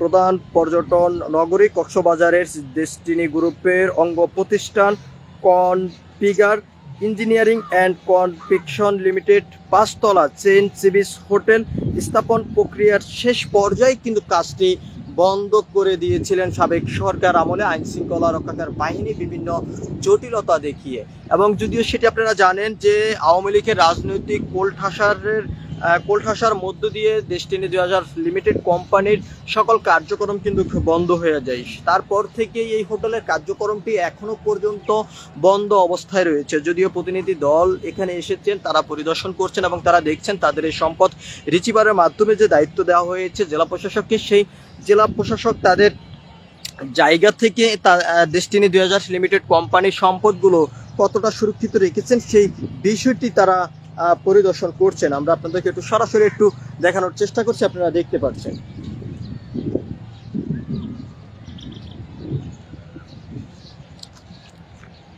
প্রধান পর্যটন নগরী কক্সবাজারের ডেস্টিনি গ্রুপের অঙ্গ প্রতিষ্ঠান কনফিগার ইঞ্জিনিয়ারিং অ্যান্ড কনফিকশন লিমিটেড 5 তলা চেইন সিবিস হোটেল স্থাপন প্রক্রিয়ার শেষ পর্যায়ে কিন্তু কাজটি বন্ধ করে দিয়েছিলেন সাবেক সরকার আমলে আইন শৃঙ্খলা রক্ষাকার বাহিনী বিভিন্ন জটিলতা দেখিয়ে। এবং যদিও সেটি আপনারা জানেন যে আওয়ামী লীগের রাজনৈতিক কোলঠাসার মধ্য দিয়ে ডেস্টিনি 2000 লিমিটেড কোম্পানির সকল কার্যক্রম কিন্তু বন্ধ হয়ে যায়। তারপর থেকেই এই হোটেলের কার্যক্রমটি এখনো পর্যন্ত বন্ধ অবস্থায় রয়েছে। যদিও প্রতিনিধি দল এখানে এসেছেন, তারা পরিদর্শন করছেন এবং তারা দেখছেন তাদের এই সম্পদ রিসিভারের মাধ্যমে যে দায়িত্ব দেওয়া হয়েছে জেলা প্রশাসককে, সেই জেলা প্রশাসক তাদের জায়গা থেকে ডেস্টিনি 2000 লিমিটেড কোম্পানির সম্পদগুলো কতটা সুরক্ষিত রেখেছেন সেই বিষয়টি তারা পরিদর্শন করছেন। আমরা আপনাদেরকে একটু সরাসরি একটু দেখানোর চেষ্টা করছি, আপনারা দেখতে পাচ্ছেন।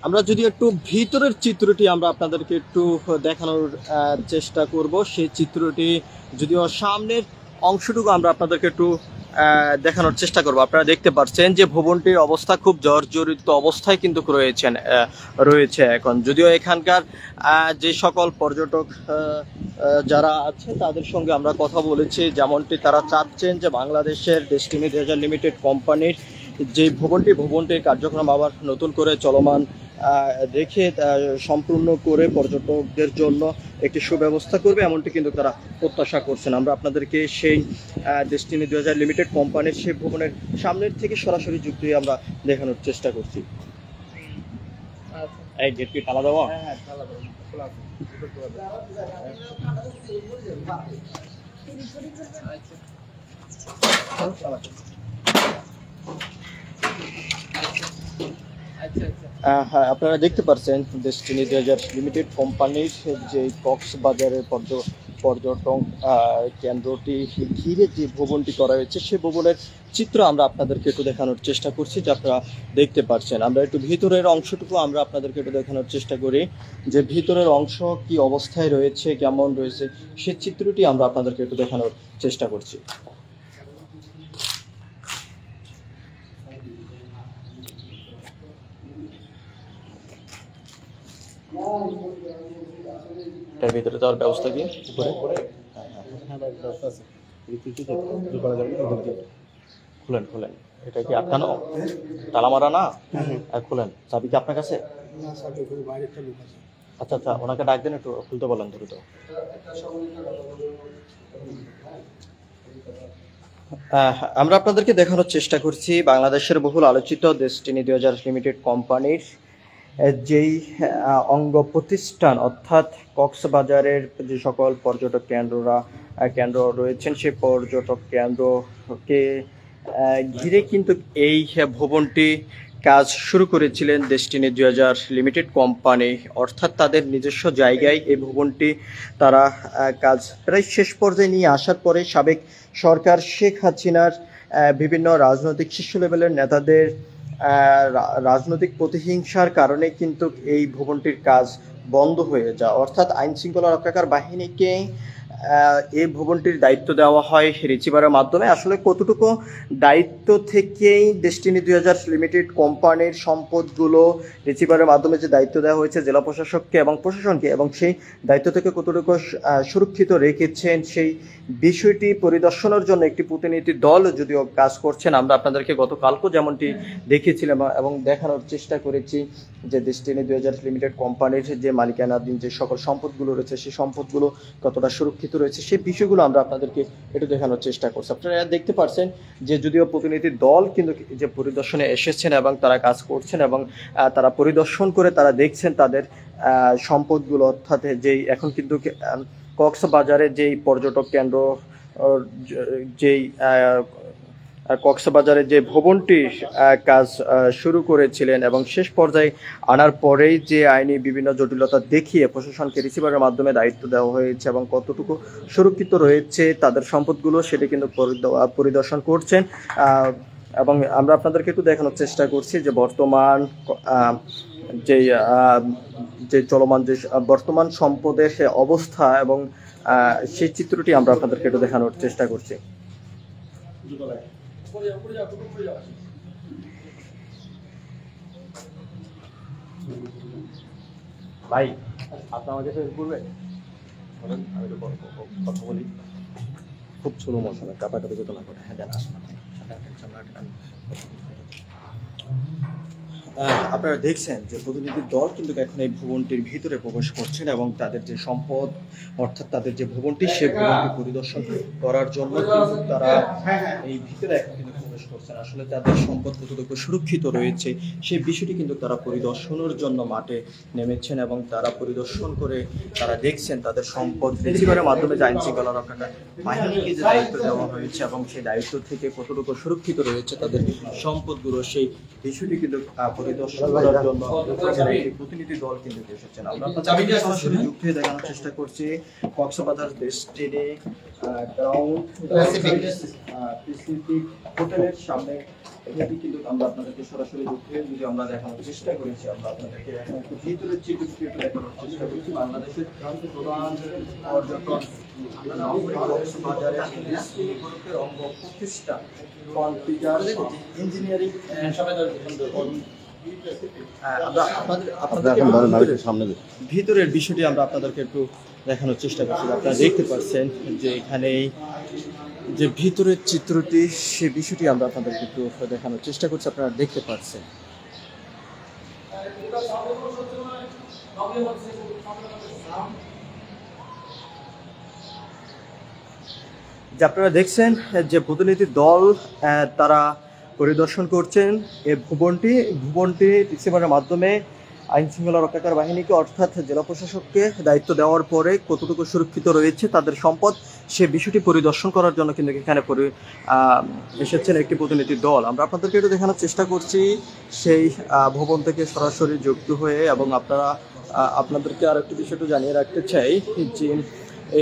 আমরা যদি একটু ভিতরের চিত্রটি আমরা আপনাদেরকে একটু দেখানোর চেষ্টা করব, সেই চিত্রটি যদিও সামনের অংশটুকু আমরা আপনাদেরকে একটু দেখানোর চেষ্টা করব। আপনারা দেখতে পাচ্ছেন যে ভবনটির অবস্থা খুব জর্জরিত অবস্থায় কিন্তু রয়েছে এখন। যদিও এখানকার যে সকল পর্যটক যারা আছে তাদের সঙ্গে আমরা কথা বলেছি, যেমনটি তারা চাচ্ছেন যে বাংলাদেশের ডেস্টিনি 2000 লিমিটেড কোম্পানির যে ভবনটির কার্যক্রম আবার নতুন করে চলমান রেখে সম্পূর্ণ করে পর্যটকদের জন্য একটি সুব্যবস্থা করবে, এমনটি কিন্তু তারা প্রত্যাশা করছেন। আমরা আপনাদেরকে সেই ডেস্টিনি 2000 লিমিটেড কোম্পানির সেই ভবনের সামনের থেকে সরাসরি যুক্ত হয়ে আমরা দেখানোর চেষ্টা করছি। এই গেট কি তালা দেওয়া? হ্যাঁ, আপনারা দেখতে পাচ্ছেন ডেস্টিনি 2000 লিমিটেড কোম্পানির যে কক্সবাজারের পর্যটন কেন্দ্রটি ঘিরে যে ভবনটি করা হয়েছে সেই ভবনের চিত্র আমরা আপনাদেরকে একটু দেখানোর চেষ্টা করছি, যে আপনারা দেখতে পাচ্ছেন। আমরা একটু ভিতরের অংশটুকু আমরা আপনাদেরকে একটু দেখানোর চেষ্টা করি, যে ভিতরের অংশ কি অবস্থায় রয়েছে, কেমন রয়েছে সেই চিত্রটি আমরা আপনাদেরকে একটু দেখানোর চেষ্টা করছি। এটার ভিতরে যাওয়ার ব্যবস্থা কি খুলেন এটা কি আটকানো, তালা মারা না? খুলেন। চাবি কি আপনার কাছে? আচ্ছা, ওনাকে ডাক দেন, একটু খুলতে বলেন দ্রুত। আমরা আপনাদেরকে দেখানোর চেষ্টা করছি বাংলাদেশের বহুল আলোচিত ডেস্টিনি 2000 লিমিটেড কোম্পানির যেই অঙ্গ প্রতিষ্ঠান, অর্থাৎ কক্সবাজারের যে সকল পর্যটক কেন্দ্র রয়েছেন সেই পর্যটক কেন্দ্রকে ঘিরে কিন্তু এই ভবনটি কাজ শুরু করেছিলেন ডেস্টিনি 2000 লিমিটেড কোম্পানি। অর্থাৎ তাদের নিজস্ব জায়গায় এই ভবনটি তারা কাজ প্রায় শেষ পর্যায়ে নিয়ে আসার পরে সাবেক সরকার শেখ হাসিনার বিভিন্ন রাজনৈতিক শীর্ষ লেভেলের নেতাদের রাজনৈতিক প্রতিহিংসার কারণে কিন্তু এই ভবনটির কাজ বন্ধ হয়ে যায়। অর্থাৎ আইন শৃঙ্খলা রক্ষাকার বাহিনীকে এই ভবনটির দায়িত্ব দেওয়া হয় রিসিভারের মাধ্যমে। আসলে কতটুকু দায়িত্ব থেকেই ডেস্টিনি 2000 লিমিটেড কোম্পানির সম্পদগুলো রিসিভারের মাধ্যমে যে দায়িত্ব দেওয়া হয়েছে জেলা প্রশাসককে এবং প্রশাসনকে, এবং সেই দায়িত্ব থেকে কতটুকু সুরক্ষিত রেখেছেন সেই বিষয়টি পরিদর্শনের জন্য একটি প্রতিনিধি দল যদিও কাজ করছেন। আমরা আপনাদেরকে গতকালকেও যেমনটি দেখিয়েছিলাম এবং দেখানোর চেষ্টা করেছি যে ডেস্টিনি 2000 লিমিটেড কোম্পানির যে মালিকানাধীন যে সকল সম্পদগুলো রয়েছে সেই সম্পদগুলো কতটা সুরক্ষিত রয়েছে সেই বিষয়গুলো আমরা আপনাদেরকে একটু দেখানোর চেষ্টা করছি। আপনারা দেখতে পাচ্ছেন যে যদিও প্রতিনিধি দল কিন্তু যে পরিদর্শনে এসেছেন এবং তারা কাজ করছেন এবং তারা পরিদর্শন করে তারা দেখছেন তাদের সম্পদগুলো, অর্থাৎ যেই এখন কিন্তু কক্সবাজারের যেই পর্যটক কেন্দ্র যেই কক্সবাজারের যে ভবনটি কাজ শুরু করেছিলেন এবং শেষ পর্যায়ে আনার পরেই যে আইনি বিভিন্ন জটিলতা দেখিয়ে প্রশাসনকে রিসিভারের মাধ্যমে দায়িত্ব দেওয়া হয়েছে এবং কতটুকু সুরক্ষিত রয়েছে তাদের সম্পদগুলো সেটি কিন্তু পরিদর্শন করছেন। এবং আমরা আপনাদেরকে একটু দেখানোর চেষ্টা করছি যে বর্তমান যে চলমান যে বর্তমান সম্পদের অবস্থা এবং সেই চিত্রটি আমরা আপনাদেরকে একটু দেখানোর চেষ্টা করছি। ভাই, আপনি আমাকে হেল্প করবেন? আমি তো কথা বলি। খুব ছোট মশলা, কাটাকাটি যত না করে। হ্যাঁ, দেন আসুন। আপনারা দেখছেন যে প্রতিনিধি দল কিন্তু এখন এই ভবনটির ভিতরে প্রবেশ করছেন এবং তাদের যে সম্পদ, অর্থাৎ তাদের যে ভবনটি, সে ভবনটি পরিদর্শন করার জন্য কিন্তু তারা এই ভিতরে এখন কিন্তু প্রবেশ করছেন। আসলে তাদের সম্পদ কতটুকু সুরক্ষিত রয়েছে সেই বিষয়টি কিন্তু তারা পরিদর্শনের জন্য মাঠে নেমেছেন এবং তারা পরিদর্শন করে তারা দেখছেন তাদের সম্পদ রিসিভারের মাধ্যমে যে আইন শৃঙ্খলা রক্ষাকারী বাহিনীকে যে দায়িত্ব দেওয়া হয়েছে এবং সেই দায়িত্ব থেকে কতটুকু সুরক্ষিত রয়েছে তাদের সম্পদগুলো, সেই বিষয়টি কিন্তু পরিদর্শন করার জন্য প্রতিনিধি দল কিন্তু এসেছেন। আমরা আপনাদের সরাসরি যুক্ত হয়ে দেখানোর চেষ্টা করছি কক্সবাজার ডেস্টিনি গ্রাউন্ড প্যাসিফিক হোটেলের সামনে। এখানে কিন্তু আমরা আপনাদেরকে সরাসরি যুক্ত হয়ে যদি আমরা দেখানোর চেষ্টা করেছি, আমরা আপনাদেরকে এখন একটু ভিতরের চিত্রটি একটু দেখানোর চেষ্টা করছি। বাংলাদেশের প্রধান পর্যটন কক্সবাজারের ডেস্টিনি গ্রুপের অঙ্গ প্রতিষ্ঠান কনফিগার ইঞ্জিনিয়ারিং ভিতরের বিষয়টি আমরা আপনাদেরকে একটু দেখানোর চেষ্টা করছি। আপনারা দেখতে পাচ্ছেন যে এখানে যে ভিতরের চিত্রটি, সে বিষয়টি আমরা আপনাদেরকে একটু দেখানোর চেষ্টা করছি। আপনারা দেখতে পাচ্ছেন যে আপনারা দেখছেন যে প্রতিনিধি দল তারা পরিদর্শন করছেন এই ভবনটি রিসিভারের মাধ্যমে আইন শৃঙ্খলা রক্ষাকারী বাহিনীকে অর্থাৎ জেলা প্রশাসককে দায়িত্ব দেওয়ার পরে কতটুকু সুরক্ষিত রয়েছে তাদের সম্পদ, সে বিষয়টি পরিদর্শন করার জন্য কিন্তু এখানে এসেছেন একটি প্রতিনিধি দল। আমরা আপনাদেরকে একটু দেখানোর চেষ্টা করছি সেই ভবন থেকে সরাসরি যুক্ত হয়ে, এবং আপনাদেরকে আর একটি বিষয়টা জানিয়ে রাখতে চাই যে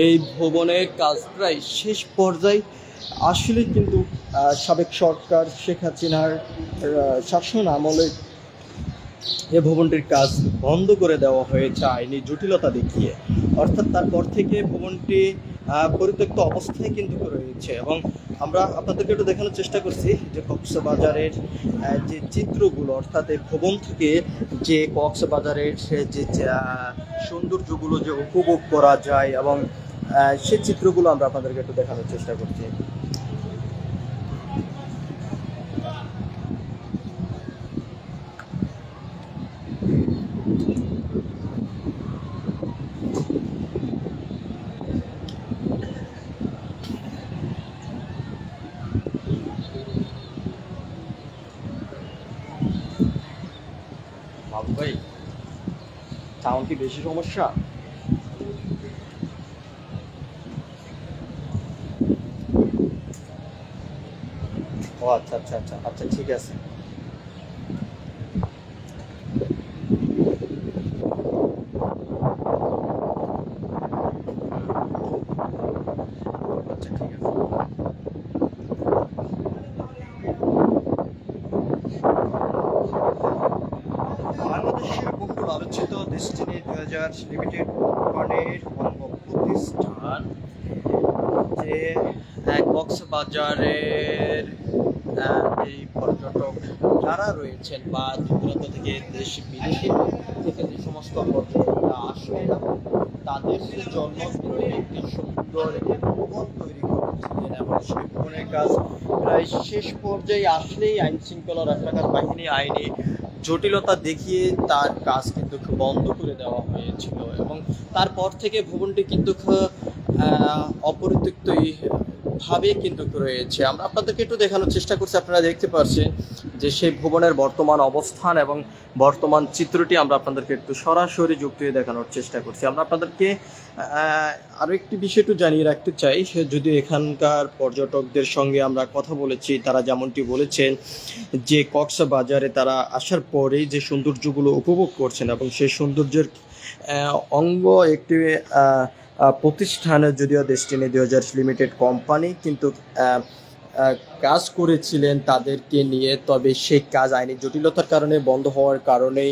এই ভবনের কাজ প্রায় শেষ পর্যায়ে। আসলে কিন্তু সাবেক সরকার শেখ হাসিনার শাসন আমলে এই ভবনটির কাজ বন্ধ করে দেওয়া হয়েছে আইনি জটিলতা দেখিয়ে, অর্থাৎ তারপর থেকে ভবনটি পরিত্যক্ত অবস্থায় কিন্তু রয়েছে। এবং আমরা আপনাদেরকে একটু দেখানোর চেষ্টা করছি যে কক্সবাজারের যে চিত্রগুলো, অর্থাৎ এই ভবন থেকে যে কক্সবাজারের যে সৌন্দর্যগুলো যে উপভোগ করা যায়, এবং সেই চিত্রগুলো আমরা আপনাদেরকে একটু দেখানোর চেষ্টা করছি। বাবু ভাই, সাউন্ড কি বেশি সমস্যা? ও আচ্ছা আচ্ছা আচ্ছা আচ্ছা, ঠিক আছে। আচ্ছা, ঠিক আছে। বাংলাদেশের বহুল আলোচিত ডেস্টিনি 2000 লিমিটেড কোম্পানির অঙ্গ প্রতিষ্ঠান যে কক্সবাজারের এই পর্যটক যারা রয়েছেন বা দূরান্ত থেকে দেশ বিদেশে থেকে যে সমস্ত পর্যটকরা আসেন, তাদের জন্য একটি সুন্দর ভবন তৈরি করেছিলেন এবং সেই ভবনের কাজ প্রায় শেষ পর্যায়ে আসলেই আইন শৃঙ্খলা রক্ষাকারী বাহিনী আইনি জটিলতা দেখিয়ে তার কাজ কিন্তু বন্ধ করে দেওয়া হয়েছিল, এবং তারপর থেকে ভবনটি কিন্তু অপরিত্যক্তই ভাবে কিন্তু রয়েছে। আমরা আপনাদেরকে একটু দেখানোর চেষ্টা করছি। আপনারা দেখতে পাচ্ছেন যে সেই ভবনের বর্তমান অবস্থান এবং বর্তমান চিত্রটি আমরা আপনাদেরকে একটু সরাসরি যুক্ত হয়ে দেখানোর চেষ্টা করছি। আমরা আপনাদেরকে আরও একটি বিষয় একটু জানিয়ে রাখতে চাই, যদি এখানকার পর্যটকদের সঙ্গে আমরা কথা বলেছি, তারা যেমনটি বলেছেন যে কক্সবাজারে তারা আসার পরেই যে সৌন্দর্যগুলো উপভোগ করছেন এবং সেই সৌন্দর্যের অঙ্গ একটি প্রতিষ্ঠানে, যদিও ডেস্টিনি 2000 লিমিটেড কোম্পানি কিন্তু কাজ করেছিলেন তাদেরকে নিয়ে, তবে সেই কাজ আইনি জটিলতার কারণে বন্ধ হওয়ার কারণে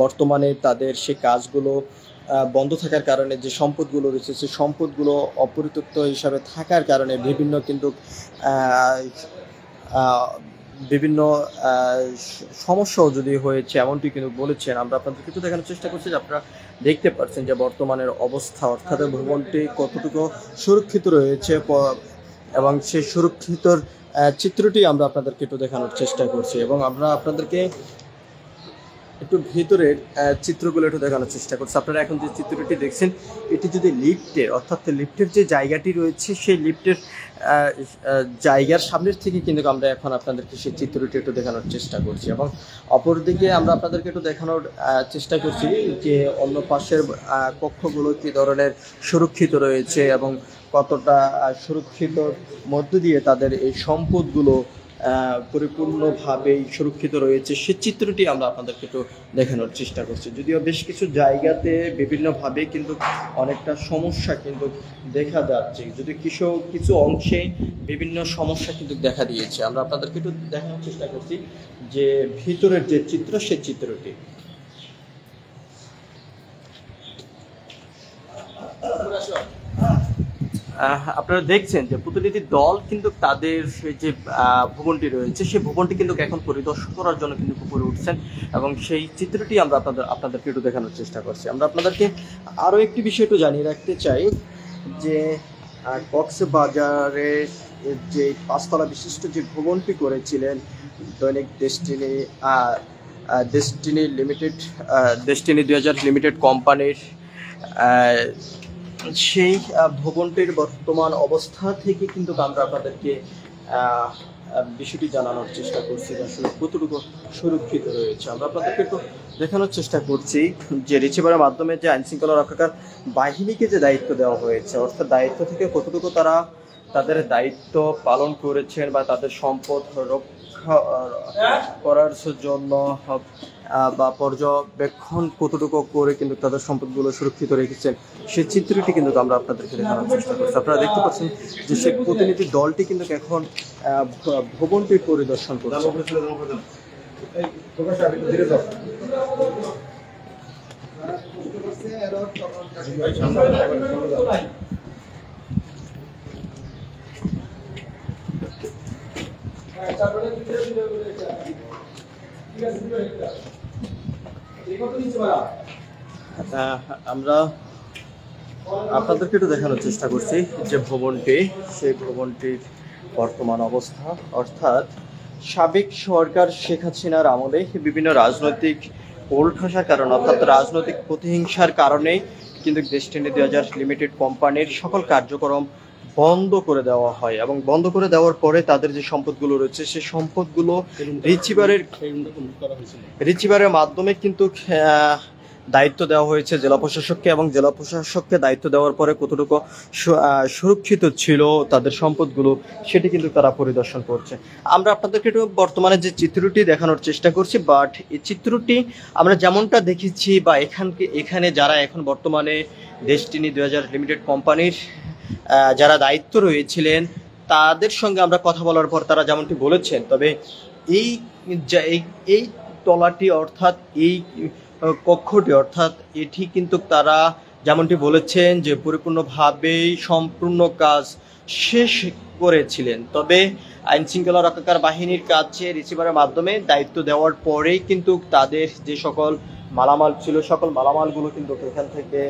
বর্তমানে তাদের সেই কাজগুলো বন্ধ থাকার কারণে যে সম্পদগুলো রয়েছে সেই সম্পদগুলো অপরিত্যক্ত হিসাবে থাকার কারণে বিভিন্ন কিন্তু বিভিন্ন সমস্যাও যদি হয়েছে এমনটি কিন্তু বলেছেন। আমরা আপনাদেরকে একটু দেখানোর চেষ্টা করছি যে আপনারা দেখতে পাচ্ছেন যে বর্তমানের অবস্থা, অর্থাৎ ভবনটি কতটুকু সুরক্ষিত রয়েছে এবং সেই সুরক্ষিত চিত্রটি আমরা আপনাদেরকে একটু দেখানোর চেষ্টা করছি এবং আমরা আপনাদেরকে একটু ভেতরের চিত্রগুলো একটু দেখানোর চেষ্টা করছি। আপনারা এখন যে চিত্রটি দেখছেন এটি যদি লিফটের, অর্থাৎ লিফটের যে জায়গাটি রয়েছে সেই লিফটের জায়গার সামনের থেকে কিন্তু আমরা এখন আপনাদেরকে সেই চিত্রটি একটু দেখানোর চেষ্টা করছি এবং অপরদিকে আমরা আপনাদেরকে একটু দেখানোর চেষ্টা করছি যে অন্য পাশের কক্ষগুলো কী ধরনের সুরক্ষিত রয়েছে এবং কতটা সুরক্ষিত মধ্য দিয়ে তাদের এই সম্পদগুলো পরিপূর্ণভাবেই সুরক্ষিত রয়েছে সে চিত্রটি আমরা আপনাদেরকে একটু দেখানোর চেষ্টা করছি। যদিও বেশ কিছু জায়গাতে বিভিন্নভাবে কিন্তু অনেকটা সমস্যা কিন্তু দেখা যাচ্ছে, যদি কিছু অংশে বিভিন্ন সমস্যা কিন্তু দেখা দিয়েছে। আমরা আপনাদেরকে একটু দেখানোর চেষ্টা করছি যে ভিতরের যে চিত্র সে চিত্রটি। আপনারা দেখছেন যে প্রতিনিধি দল কিন্তু তাদের যে ভবনটি রয়েছে সেই ভবনটি কিন্তু এখন পরিদর্শন করার জন্য কিন্তু উপরে উঠছেন এবং সেই চিত্রটি আমরা আপনাদেরকে একটু দেখানোর চেষ্টা করছি। আমরা আপনাদেরকে আরও একটি বিষয় একটু জানিয়ে রাখতে চাই যে কক্সবাজারের যে 5 তলা বিশিষ্ট যে ভবনটি করেছিলেন দৈনিক ডেস্টিনি লিমিটেড, ডেস্টিনি 2000 লিমিটেড কোম্পানির, সেই ভবনটির বর্তমান অবস্থা থেকে কিন্তু আমরা আপনাদেরকে বিষয়টি জানানোর চেষ্টা করছি যে আসলে কতটুকু সুরক্ষিত রয়েছে। আমরা আপনাদেরকে একটু দেখানোর চেষ্টা করছি যে রিসিভারের মাধ্যমে যে আইনশৃঙ্খলা রক্ষাকার বাহিনীকে যে দায়িত্ব দেওয়া হয়েছে, অর্থাৎ দায়িত্ব থেকে কতটুকু তারা তাদের দায়িত্ব পালন করেছেন বা তাদের সম্পদ রক্ষা করার জন্য বা পর্যবেক্ষণ কতটুকু করে কিন্তু তাদের সম্পদগুলো সুরক্ষিত রেখেছেন সেই চিত্রটি কিন্তু আমরা আপনাদেরকে দেখানোর চেষ্টা করছি। আপনারা দেখতে পাচ্ছেন যে সেই প্রতিনিধি দলটি কিন্তু এখন ভবনটি পরিদর্শন করছে। আমরা আপনাদেরকে একটু দেখানোর চেষ্টা করছি যে ভবনটি, সেই ভবনটির বর্তমান অবস্থা, অর্থাৎ সাবেক সরকার শেখ হাসিনার আমলে বিভিন্ন রাজনৈতিক কোণঠাসার কারণে, অর্থাৎ রাজনৈতিক প্রতিহিংসার কারণে কিন্তু ডেস্টিনি 2000 লিমিটেড কোম্পানির সকল কার্যক্রম বন্ধ করে দেওয়া হয় এবং বন্ধ করে দেওয়ার পরে তাদের যে সম্পদগুলো রয়েছে সেই সম্পদগুলো রিসিভারের মাধ্যমে কিন্তু দায়িত্ব দেওয়া হয়েছে জেলা প্রশাসককে এবং জেলা প্রশাসককে দায়িত্ব দেওয়ার পরে কতটুকু সুরক্ষিত ছিল তাদের সম্পদগুলো সেটি কিন্তু তারা পরিদর্শন করছে। আমরা আপনাদেরকে একটু বর্তমানে যে চিত্রটি দেখানোর চেষ্টা করছি, বাট এই চিত্রটি আমরা যেমনটা দেখেছি বা এখানে যারা এখন বর্তমানে ডেস্টিনি 2000 লিমিটেড কোম্পানির যারা দায়িত্ব রয়েছিলেন তাদের সঙ্গে আমরা কথা বলার পর তারা যেমনটি বলেছেন, তবে এই তলাটি অর্থাৎ এই কক্ষটি অর্থাৎ এটি কিন্তু তারা যেমনটি বলেছেন যে পরিপূর্ণভাবেই সম্পূর্ণ কাজ শেষ করেছিলেন, তবে আইনশৃঙ্খলা রক্ষাকার বাহিনীর কাছে রিসিভারের মাধ্যমে দায়িত্ব দেওয়ার পরেই কিন্তু তাদের যে সকল মালামাল ছিল সকল মালামালগুলো কিন্তু এখান থেকে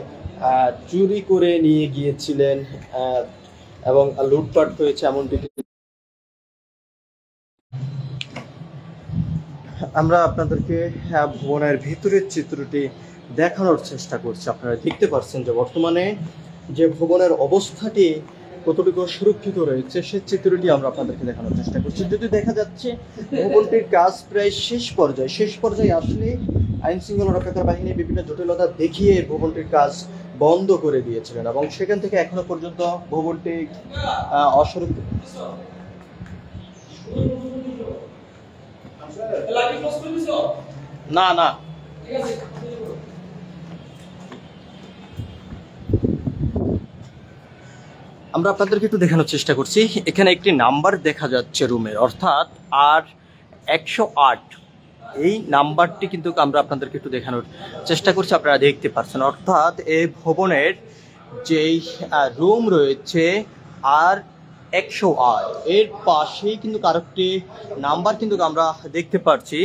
চুরি করে নিয়ে গিয়েছিলেন এবং লুটপাট হয়েছে এমনটি আমরা আপনাদেরকে ভবনের ভিতরের চিত্রটি দেখানোর চেষ্টা করছি। আপনারা দেখতে পাচ্ছেন যে বর্তমানে যে ভবনের অবস্থাটি কতটুকু সুরক্ষিত রয়েছে সেই চিত্রটি আমরা আপনাদেরকে দেখানোর চেষ্টা করছি। যদি দেখা যাচ্ছে ভবনটির কাজ প্রায় শেষ পর্যায়ে আসলে আইনশৃঙ্খলা রক্ষাকার বাহিনী বিভিন্ন জটিলতা দেখিয়ে ভবনটির কাজ বন্ধ করে দিয়েছিলেন এবং সেখান থেকে এখনো পর্যন্ত ভবনটি অসুরক্ষিত। না না আমরা আপনাদেরকে একটু দেখানোর চেষ্টা করছি। এখানে একটি নাম্বার দেখা যাচ্ছে রুমের, অর্থাৎ R108 এই নাম্বারটি কিন্তু আমরা আপনাদেরকে একটু দেখানোর চেষ্টা করছি। আপনারা দেখতে পাচ্ছেন অর্থাৎ এই ভবনের যেই রুম রয়েছে 108। এর পাশেই কিন্তু আরেকটি নাম্বার কিন্তু আমরা দেখতে পাচ্ছি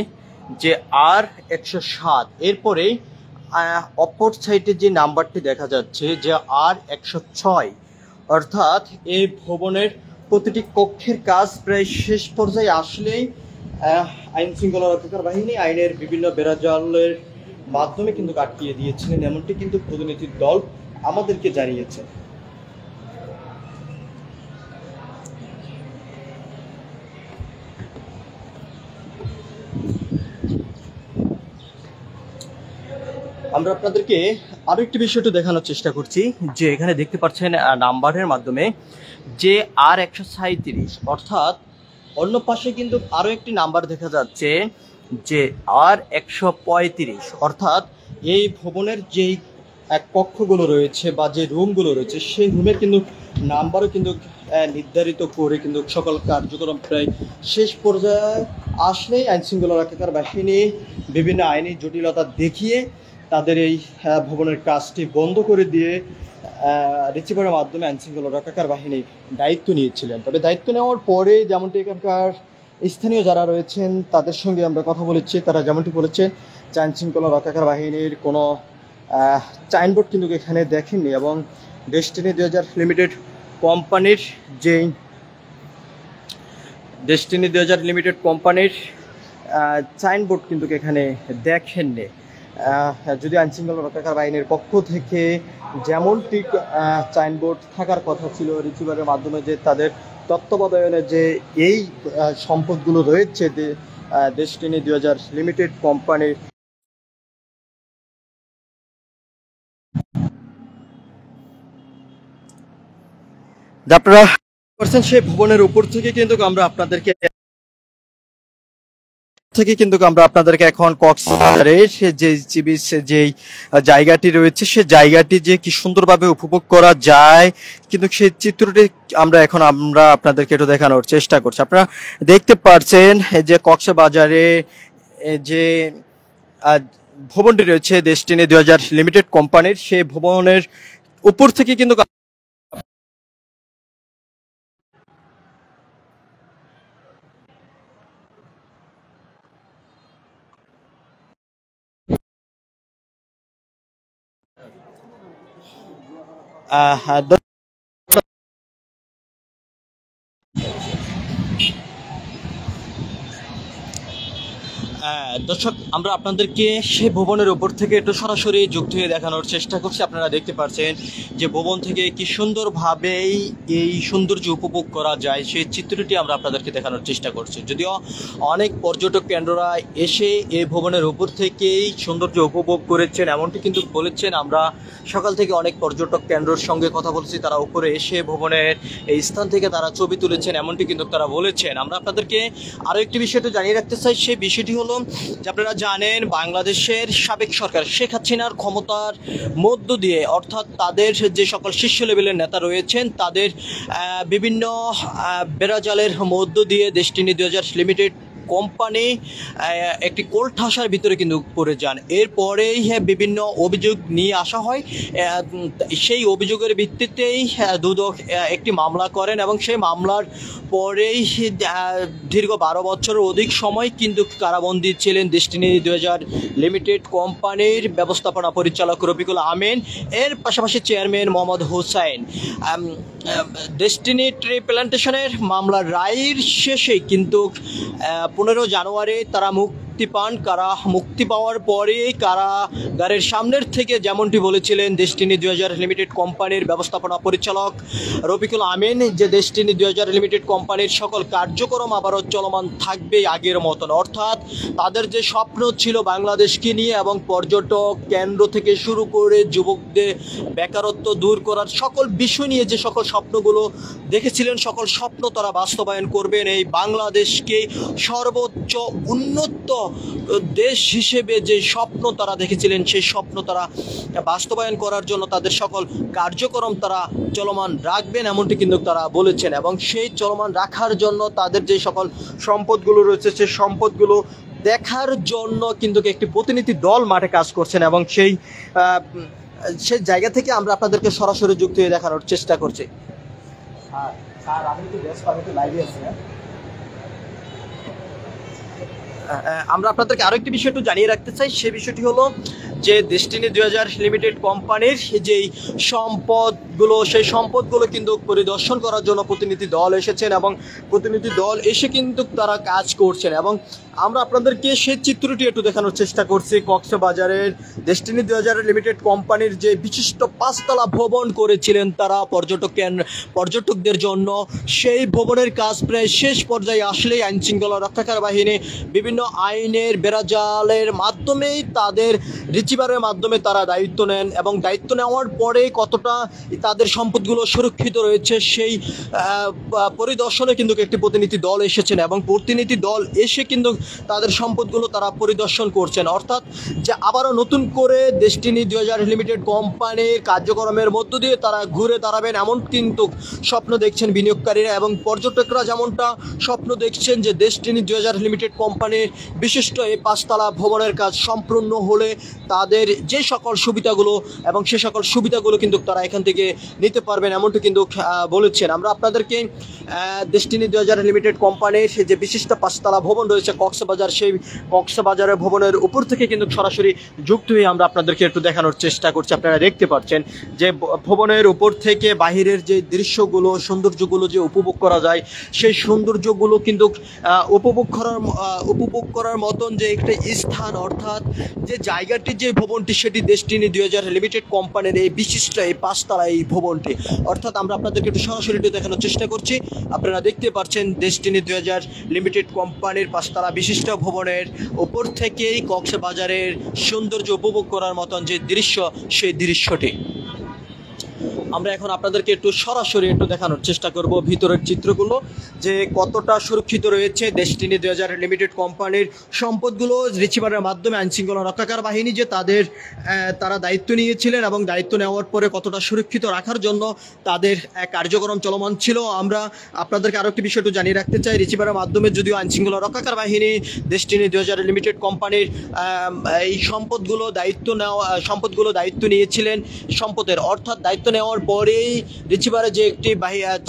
যে R107। এরপরে অপর সাইডে যে নাম্বারটি দেখা যাচ্ছে যে R106। অর্থাৎ এই ভবনের প্রতিটি কক্ষের কাজ প্রায় শেষ পর্যায়ে আসলেই আইন শৃঙ্খলা রক্ষাকারী বাহিনী আইনের বিভিন্ন বেড়াজালের মাধ্যমে কিন্তু আটকিয়ে দিয়েছিলেন, এমনটি কিন্তু প্রতিনিধি দল আমাদেরকে জানিয়েছে। আমরা আপনাদেরকে আরো একটি বিষয়টা দেখানোর চেষ্টা করছি যে এখানে দেখতে পাচ্ছেন নাম্বারের মাধ্যমে যে R137। অর্থাৎ অন্য পাশে কিন্তু আরো একটি নাম্বার দেখা যাচ্ছে যে R135। অর্থাৎ এই ভবনের যেই কক্ষগুলো রয়েছে বা যে রুমগুলো রয়েছে সেই রুমের কিন্তু নাম্বারও কিন্তু নির্ধারিত করে কিন্তু সকল কার্যক্রম প্রায় শেষ পর্যায়ে আসলেই আইন শৃঙ্খলা রক্ষাকারী বাহিনী বিভিন্ন আইনি জটিলতা দেখিয়ে তাদের এই ভবনের কাজটি বন্ধ করে দিয়ে রিসিভারের মাধ্যমে আইন শৃঙ্খলা রক্ষাকারী বাহিনী দায়িত্ব নিয়েছিলেন। তবে দায়িত্ব নেওয়ার পরে যেমনটি এখানকার স্থানীয় যারা রয়েছেন তাদের সঙ্গে আমরা কথা বলেছি, তারা যেমনটি বলেছেন যে আইন শৃঙ্খলা রক্ষাকারী বাহিনীর কোনো সাইনবোর্ড কিন্তু এখানে দেখেননি এবং ডেস্টিনি 2000 লিমিটেড কোম্পানির সাইনবোর্ড কিন্তু এখানে দেখেননি। যদি আইন শৃঙ্খলা রক্ষাকারী বাহিনীর পক্ষ থেকে যেমনটি সাইনবোর্ড থাকার কথা ছিল রিসিভারের মাধ্যমে যে তাদের তত্ত্বাবধানে যে এই সম্পদগুলো রয়েছে ডেস্টিনি 2000 লিমিটেড কোম্পানির, আপনারা সেই ভবনের উপর থেকে কিন্তু আমরা আপনাদেরকে এখন কক্সবাজারের যে জায়গাটি রয়েছে সে জায়গাটি যে কি সুন্দরভাবে উপভোগ করা যায় কিন্তু সেই চিত্রটি আমরা আপনাদেরকে একটু দেখানোর চেষ্টা করছি। আপনারা দেখতে পাচ্ছেন যে কক্সবাজারে যে ভবনটি রয়েছে ডেস্টিনি 2000 লিমিটেড কোম্পানির, সেই ভবনের উপর থেকে কিন্তু দর্শক আমরা আপনাদেরকে সেই ভবনের উপর থেকে একটু সরাসরি যুক্ত হয়ে দেখানোর চেষ্টা করছি। আপনারা দেখতে পাচ্ছেন যে ভবন থেকে কি সুন্দরভাবে এই সৌন্দর্য উপভোগ করা যায় সেই চিত্রটি আমরা আপনাদেরকে দেখানোর চেষ্টা করছি। যদিও অনেক পর্যটক কেন্দ্ররা এসে এই ভবনের উপর থেকেই সৌন্দর্য উপভোগ করেছেন এমনটি কিন্তু বলেছেন। আমরা সকাল থেকে অনেক পর্যটক কেন্দ্রের সঙ্গে কথা বলছি, তারা উপরে এসে ভবনের এই স্থান থেকে তারা ছবি তুলেছেন এমনটি কিন্তু তারা বলেছেন। আমরা আপনাদেরকে আরও একটি বিষয়টা জানিয়ে রাখতে চাই, সেই বিষয়টি হলো যে আপনারা জানেন বাংলাদেশের সাবেক সরকার শেখ হাসিনার ক্ষমতার মধ্য দিয়ে অর্থাৎ তাদের যে সকল শীর্ষ লেভেলের নেতা রয়েছেন তাদের বিভিন্ন বেড়াজালের মধ্য দিয়ে ডেস্টিনি 2000 লিমিটেড কোম্পানি একটি কোলঠাসার ভিতরে কিন্তু পড়ে যান। এরপরেই বিভিন্ন অভিযোগ নিয়ে আসা হয়, সেই অভিযোগের ভিত্তিতেই দুদক একটি মামলা করেন এবং সেই মামলার পরেই দীর্ঘ 12 বছরের অধিক সময় কিন্তু কারাবন্দী ছিলেন ডেস্টিনি 2000 লিমিটেড কোম্পানির ব্যবস্থাপনা পরিচালক রফিকুল আমিন, এর পাশাপাশি chairman Mohammad Hossain. Destiny tree প্ল্যান্টেশনের মামলার রায়ের শেষেই কিন্তু 15 জানুয়ারি তারা মুক্তি পাওয়ার পরে কারাগারের সামনের থেকে যেমনটি বলেছিলেন ডেস্টিনি 2000 লিমিটেড কোম্পানির ব্যবস্থাপনা পরিচালক রফিকুল আমিন যে ডেস্টিনি 2000 লিমিটেড কোম্পানির সকল কার্যক্রম আবারও চলমান থাকবে আগের মতন। অর্থাৎ তাদের যে স্বপ্ন ছিল বাংলাদেশকে নিয়ে এবং পর্যটক কেন্দ্র থেকে শুরু করে যুবকদের বেকারত্ব দূর করার সকল বিষয় নিয়ে যে সকল স্বপ্নগুলো দেখেছিলেন সকল স্বপ্ন তারা বাস্তবায়ন করবেন। এই বাংলাদেশকে সর্বোচ্চ উন্নত দেশ হিসেবে যে স্বপ্ন তারা দেখেছিলেন সেই স্বপ্ন তারা বাস্তবায়ন করার জন্য তাদের সকল কার্যক্রম তারা চলমান রাখবেন এমনটি কিন্তু তারা বলেছেন এবং সেই চলমান রাখার জন্য তাদের যে সকল সম্পদগুলো রয়েছে সেই সম্পদগুলো দেখার জন্য কিন্তু একটি প্রতিনিধি দল মাঠে কাজ করছেন এবং সেই জায়গা থেকে আমরা আপনাদেরকে সরাসরি যুক্ত হয়ে দেখানোর চেষ্টা করছি। স্যার আমি তো ব্যস্ত, আমি তো লাইভে আছি। আমরা আপনাদেরকে আরো একটি বিষয় একটু জানিয়ে রাখতে চাই, সেই বিষয়টি হলো যে ডেস্টিনি 2000 লিমিটেড কোম্পানির যেই সম্পদগুলো, সেই সম্পদগুলো কিন্তু পরিদর্শন করার জন্য প্রতিনিধি দল এসেছেন এবং প্রতিনিধি দল এসে কিন্তু তারা কাজ করছেন। এবং আমরা আপনাদেরকে সেই চিত্রটি একটু দেখানোর চেষ্টা করছি। কক্সবাজারের ডেস্টিনি 2000 লিমিটেড কোম্পানির যে বিশিষ্ট 5 তলা ভবন করেছিলেন তারা পর্যটকদের জন্য, সেই ভবনের কাজ প্রায় শেষ পর্যায়ে আসলেই আইন শৃঙ্খলা রক্ষাকারী বাহিনী বিভিন্ন আইনের বেড়াজালের মাধ্যমেই তাদের রিসিভারের মাধ্যমে তারা দায়িত্ব নেন এবং দায়িত্ব নেওয়ার পরে কতটা তাদের সম্পদগুলো সুরক্ষিত রয়েছে সেই পরিদর্শনে কিন্তু একটি প্রতিনিধি দল এসেছেন এবং প্রতিনিধি দল এসে কিন্তু তাদের সম্পদগুলো তারা পরিদর্শন করছেন। অর্থাৎ যে আবারও নতুন করে ডেস্টিনি 2000 লিমিটেড কোম্পানির কার্যক্রমের মধ্য দিয়ে তারা ঘুরে দাঁড়াবেন এমন কিন্তু স্বপ্ন দেখছেন বিনিয়োগকারীরা এবং পর্যটকরা যেমনটা স্বপ্ন দেখছেন যে ডেস্টিনি 2000 লিমিটেড কোম্পানির বিশিষ্ট এই 5 তলা ভবনের কাজ সম্পূর্ণ হলে তাদের যে সকল সুবিধাগুলো এবং সে সকল সুবিধাগুলো কিন্তু তারা এখান থেকে নিতে পারবেন এমনটি কিন্তু বলেছেন। আমরা আপনাদেরকে ডেস্টিনি 2000 লিমিটেড কোম্পানির যে বিশিষ্ট 5 তলা ভবন রয়েছে কক্সবাজার, সেই কক্সবাজারের ভবনের উপর থেকে কিন্তু সরাসরি যুক্ত হয়ে আমরা আপনাদেরকে একটু দেখানোর চেষ্টা করছি। আপনারা দেখতে পাচ্ছেন যে ভবনের উপর থেকে বাহিরের যে দৃশ্যগুলো, সৌন্দর্যগুলো যে উপভোগ করা যায়, সেই সৌন্দর্যগুলো কিন্তু উপভোগ করার মতন যে একটা স্থান, অর্থাৎ যে জায়গাটি, যে ভবনটি, সেটি ডেস্টিনি 2000 লিমিটেড কোম্পানির এই বিশিষ্ট এই 5 তলা এই ভবনটি। অর্থাৎ আমরা আপনাদেরকে একটু সরাসরি দেখানোর চেষ্টা করছি। আপনারা দেখতে পাচ্ছেন ডেস্টিনি 2000 লিমিটেড কোম্পানির 5 তলা বিশিষ্ট ভবনের উপর থেকেই কক্সবাজারের সৌন্দর্য উপভোগ করার মতন যে দৃশ্য, সেই দৃশ্যটি আমরা এখন আপনাদেরকে একটু সরাসরি একটু দেখানোর চেষ্টা করব ভিতরের চিত্রগুলো, যে কতটা সুরক্ষিত রয়েছে ডেস্টিনি 2000 লিমিটেড কোম্পানির সম্পদগুলো রিসিভারের মাধ্যমে আইনশৃঙ্খলা রক্ষাকার বাহিনী যে তারা দায়িত্ব নিয়েছিলেন এবং দায়িত্ব নেওয়ার পরে কতটা সুরক্ষিত রাখার জন্য তাদের কার্যক্রম চলমান ছিল। আমরা আপনাদেরকে আরও একটি বিষয় একটু জানিয়ে রাখতে চাই, রিসিভারের মাধ্যমে যদিও আইনশৃঙ্খলা রক্ষাকার বাহিনী ডেস্টিনি 2000 লিমিটেড কোম্পানির এই সম্পদগুলো দায়িত্ব নিয়েছিলেন, সম্পদের অর্থাৎ দায়িত্ব নেওয়ার পরেই রিসিভারে যে একটি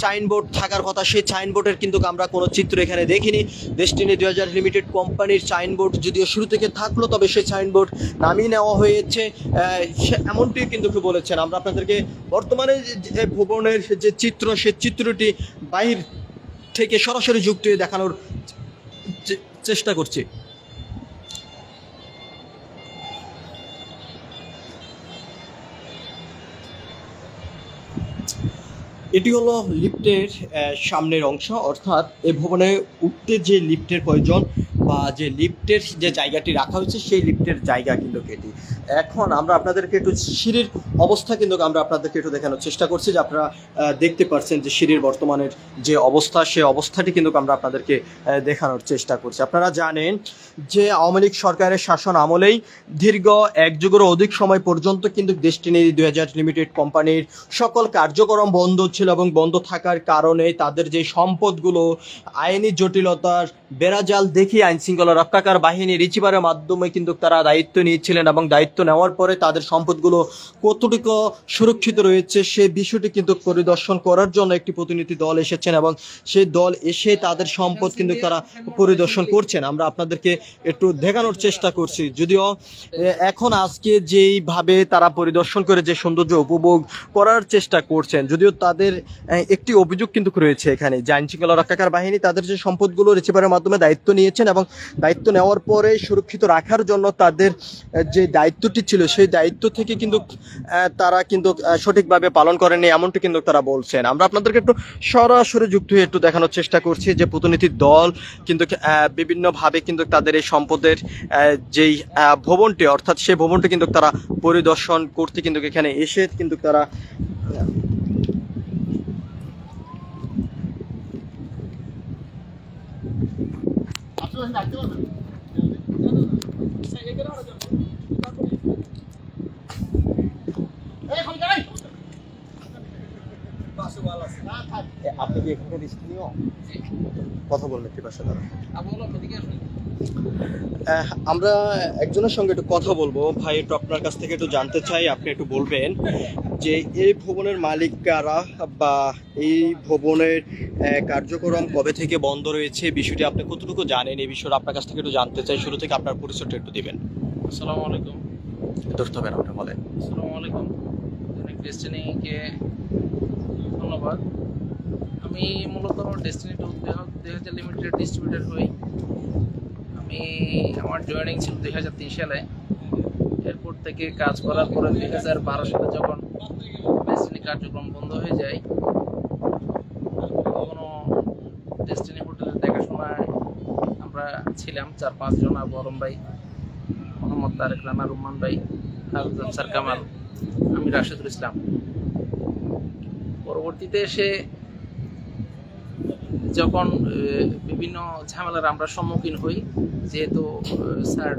সাইনবোর্ড থাকার কথা, সেই সাইনবোর্ডের কিন্তু আমরা কোনো চিত্র এখানে দেখিনি। ডেস্টিনি 2000 লিমিটেড কোম্পানির সাইনবোর্ড যদিও শুরু থেকে থাকলো, তবে সেই সাইনবোর্ড নামিয়ে নেওয়া হয়েছে এমনটি কিন্তু বলেছেন। আমরা আপনাদেরকে বর্তমানে যে ভবনের যে চিত্র, সেই চিত্রটি বাহির থেকে সরাসরি যুক্ত হয়ে দেখানোর চেষ্টা করছি। এটি হলো লিফটের সামনের অংশ, অর্থাৎ এই ভবনে উঠতে যে লিফটের প্রয়োজন বা যে লিফটের যে জায়গাটি রাখা হয়েছে, সেই লিফটের জায়গা কিন্তু এটি। এখন আমরা আপনাদেরকে একটু সিঁড়ির অবস্থা কিন্তু আমরা আপনাদেরকে একটু দেখানোর চেষ্টা করছি, যে আপনারা দেখতে পাচ্ছেন যে সিঁড়ির বর্তমানের যে অবস্থা, সেই অবস্থাটি কিন্তু আমরা আপনাদেরকে দেখানোর চেষ্টা করছি। আপনারা জানেন যে আওয়ামী লীগ সরকারের শাসন আমলেই দীর্ঘ 1 যুগেরও অধিক সময় পর্যন্ত কিন্তু ডেস্টিনি 2000 লিমিটেড কোম্পানির সকল কার্যক্রম বন্ধ ছিল এবং বন্ধ থাকার কারণে তাদের যে সম্পদগুলো আইনি জটিলতার বেড়াজাল দেখিয়ে আইনশৃঙ্খলা রক্ষাকার বাহিনী রিসিভারের মাধ্যমে কিন্তু তারা দায়িত্ব নিয়েছিলেন এবং দায়িত্ব নেওয়ার পরে তাদের সম্পদগুলো কতটুকু সুরক্ষিত রয়েছে সেই বিষয়টি কিন্তু পরিদর্শন করার জন্য একটি প্রতিনিধি দল এসেছেন এবং সেই দল এসে তাদের সম্পদ কিন্তু তারা পরিদর্শন করছেন। আমরা আপনাদেরকে একটু দেখানোর চেষ্টা করছি, যদিও এখন আজকে যেইভাবে তারা পরিদর্শন করে যে সৌন্দর্য উপভোগ করার চেষ্টা করছেন, যদিও তাদের একটি অভিযোগ কিন্তু রয়েছে এখানে যে আইনশৃঙ্খলা রক্ষাকার বাহিনী তাদের যে সম্পদগুলো রিসিভারের মাধ্যমে দায়িত্ব নিয়েছেন এবং দায়িত্ব নেওয়ার পরে সুরক্ষিত রাখার জন্য তাদের যে দায়িত্বটি ছিল, সেই দায়িত্ব থেকে কিন্তু তারা কিন্তু সঠিকভাবে পালন করেনি এমনটি কিন্তু তারা বলছেন। আমরা আপনাদেরকে একটু সরাসরি যুক্ত হয়ে একটু দেখানোর চেষ্টা করছি যে প্রতিনিধি দল কিন্তু বিভিন্নভাবে কিন্তু তাদের এই সম্পদের যেই ভবনটি, অর্থাৎ সেই ভবনটি কিন্তু তারা পরিদর্শন করতে কিন্তু এখানে এসে কিন্তু তারা আপনি কি এখানকার স্থানীয়? কথা বলবেন একটু পাশে দাঁড়ান। আমরা একজনের সঙ্গে একটু কথা বলবো। ভাই, একটু আপনার কাছ থেকে একটু জানতে চাই, আপনি একটু বলবেন যে এই ভবনের মালিক কারা বা এই ভবনের কার্যক্রম কবে থেকে বন্ধ রয়েছে, বিষয়টি আপনি কতটুকু জানেন, এই বিষয়ে আপনার কাছ থেকে একটু জানতে চাই। শুরু থেকে আপনার পরিচয়টা একটু দিবেন। আসসালামু আলাইকুম। ধরতে হবে না, ওটা বলেন। আসসালামু আলাইকুম। ডেস্টিনিকে ধন্যবাদ। আমি মূলত ডেস্টিনি টু 2000 লিমিটেড ডিস্ট্রিবিউটর হই। আমার জয়েনিং ছিল 2003 সালে। এরপর থেকে কাজ করার পরে 2012 সালে যখন ডেস্টিনি কার্যক্রম বন্ধ হয়ে যায়, কোনো ডেস্টিনি হোটেলের দেখাশোনায় আমরা ছিলাম 4-5 জন। আবু আলম ভাই, মোহাম্মদ তারেক রানা, রুম্মান ভাই, হাফিজ আনসার কামাল, আমি রাশেদুল ইসলাম। পরবর্তীতে এসে যখন বিভিন্ন ঝামেলার আমরা সম্মুখীন হই, যেহেতু স্যার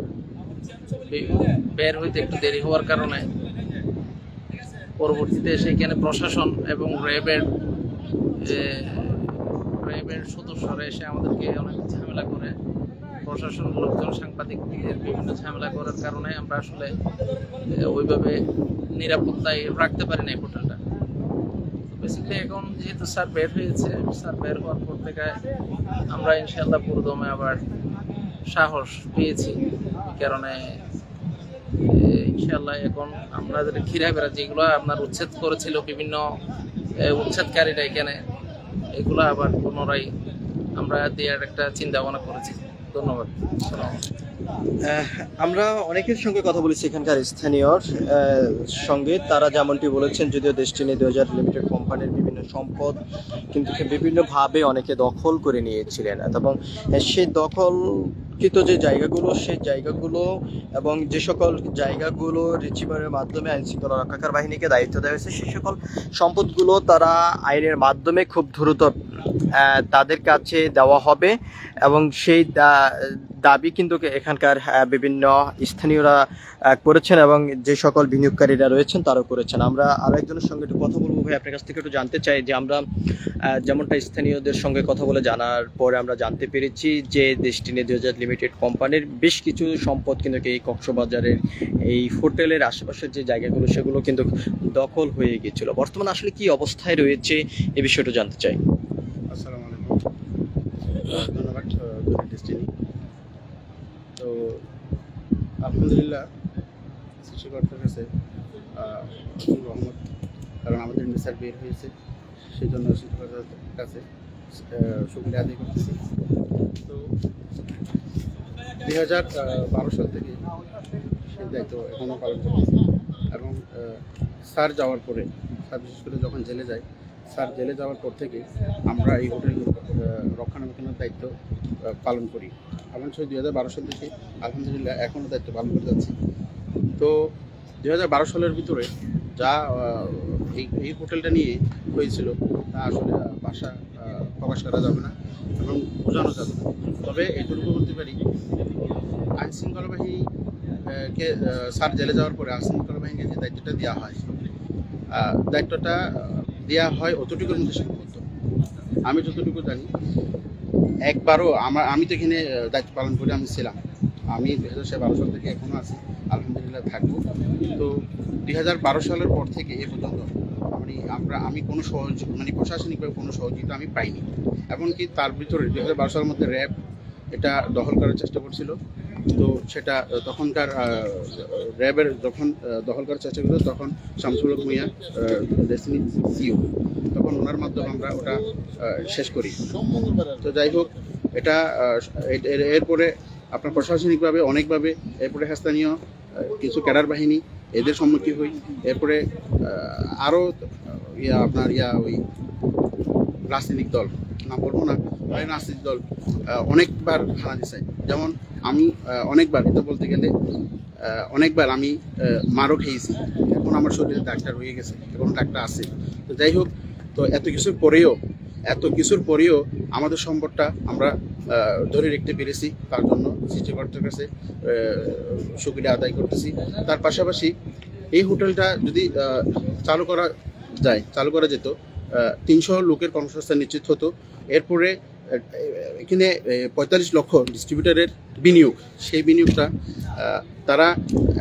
বের হইতে একটু দেরি হওয়ার কারণে পরবর্তীতে সেখানে প্রশাসন এবং র্যাবের সদস্যরা এসে আমাদেরকে অনেক ঝামেলা করে, প্রশাসনের লোকজন সাংবাদিকদের বিভিন্ন ঝামেলা করার কারণে আমরা আসলে ওইভাবে নিরাপত্তায় রাখতে পারি না হোটেলটা। বেসিক্যালি এখন যেহেতু স্যার বের হয়েছে, স্যার বের হওয়ার পর থেকে আমরা ইনশাআল্লাহ পুরোদমে আবার সাহস পেয়েছি। এই কারণে ইনশাআল্লাহ এখন আমাদের ঘিরাবেড়া যেগুলো আপনার উচ্ছেদ করেছিল বিভিন্ন উচ্ছেদকারীরা, এখানে এগুলো আবার পুনরায় আমরা দেওয়ার একটা চিন্তা ভাবনা করেছি। ধন্যবাদ। আমরা অনেকের সঙ্গে কথা বলেছি এখানকার স্থানীয়র সঙ্গে, তারা যেমনটি বলেছেন, যদিও ডেস্টিনি 2000 লিমিটেড কোম্পানির বিভিন্ন সম্পদ কিন্তু বিভিন্নভাবে অনেকে দখল করে নিয়েছিলেন, এবং সেই দখলকৃত যে জায়গাগুলো, সেই জায়গাগুলো এবং যে সকল জায়গাগুলো রিচিভারের মাধ্যমে আইনশৃঙ্খলা রক্ষাকার বাহিনীকে দায়িত্ব দেওয়া হয়েছে, সেই সকল সম্পদগুলো তারা আইনের মাধ্যমে খুব দ্রুত তাদের কাছে দেওয়া হবে, এবং সেই দাবি কিন্তু এখানকার বিভিন্ন স্থানীয়রা করেছেন এবং যে সকল বিনিয়োগকারীরা রয়েছেন তারাও করেছেন। আমরা আরও একজনের সঙ্গে একটু কথা বলবো। ভাই, আপনার কাছ থেকে একটু জানতে চাই যে আমরা যেমনটা স্থানীয়দের সঙ্গে কথা বলে জানার পরে আমরা জানতে পেরেছি যে ডেস্টিনি 2000 লিমিটেড কোম্পানির বেশ কিছু সম্পদ কিন্তু এই কক্সবাজারের এই হোটেলের আশেপাশের যে জায়গাগুলো সেগুলো কিন্তু দখল হয়ে গিয়েছিল। বর্তমানে আসলে কি অবস্থায় রয়েছে এই বিষয়টা জানতে চাই। আসসালামু আলাইকুম, ধন্যবাদ ডেস্টিনি। তো আলহামদুলিল্লাহ সৃষ্টিকর্তার কাছে রহমত, কারণ আমাদের মিসার বের হয়েছে, সেই জন্য সৃষ্টিকর্তার কাছে শুকরিয়া আদায় করতেছি। তো 2012 সাল থেকে সেই দায়িত্ব এখনও পালন করতেছি, এবং স্যার যাওয়ার পরে, স্যার বিশেষ করে যখন জেলে যায়, স্যার জেলে যাওয়ার পর থেকে আমরা এই হোটেল রক্ষণাবেক্ষণের দায়িত্ব পালন করি। আমার 2012 সাল থেকে আলহামদুলিল্লাহ এখনও দায়িত্ব পালন করে যাচ্ছি। তো 2012 সালের ভিতরে যা এই হোটেলটা নিয়ে হয়েছিল তা আসলে ভাষা প্রকাশ করা যাবে না এবং বোঝানো যাবে না। তবে এইটুকু বলতে পারি, আইনশৃঙ্খলা বাহিনীকে স্যার জেলে যাওয়ার পরে আইনশৃঙ্খলা বাহিনীকে যে দায়িত্বটা দেওয়া হয় অতটুকুর মধ্যে সীমাবদ্ধ। আমি যতটুকু জানি, একবারও আমি তো এখানে দায়িত্ব পালন করে আমি ছিলাম। আমি 2012 সাল থেকে এখনও আছি, আলহামদুলিল্লাহ থাকবো। তো 2012 সালের পর থেকে এ পর্যন্ত আমি কোনো প্রশাসনিকভাবে কোনো সহযোগিতা আমি পাইনি। এমনকি তার ভিতরে 2012 সালের মধ্যে র্যাব এটা দখল করার চেষ্টা করছিল। তো সেটা তখনকার র্যাবের যখন দখল করার চেষ্টা করছিল, তখন শামসুল হক মিয়া ডেস্টিনি সিও, তখন ওনার মাধ্যমে আমরা ওটা শেষ করি। তো যাই হোক, এটা এরপরে আপনার প্রশাসনিকভাবে অনেকভাবে এরপরে স্থানীয় কিছু ক্যাডার বাহিনী এদের সম্মুখীন হই। এরপরে আরও ওই রাজনৈতিক দল, না বলবো না, রাজনৈতিক দল অনেকবার হানা দিছে। যেমন আমি অনেকবার, এটা বলতে গেলে অনেকবার আমি মারও খেয়েছি। এখন আমার শরীরে ডাক্তার হয়ে গেছে, এখন ডাক্তার আছে। তো যাই হোক, তো এত কিছুর পরেও আমাদের সম্পদটা আমরা ধরে রাখতে পেরেছি, তার জন্য সৃষ্টিকর্তার কাছে শুকরিয়া আদায় করতেছি। তার পাশাপাশি এই হোটেলটা যদি চালু করা যেত, 300 লোকের কর্মসংস্থান নিশ্চিত হতো। এরপরে এখানে 45 লক্ষ ডিস্ট্রিবিউটারের বিনিয়োগ, সেই বিনিয়োগটা তারা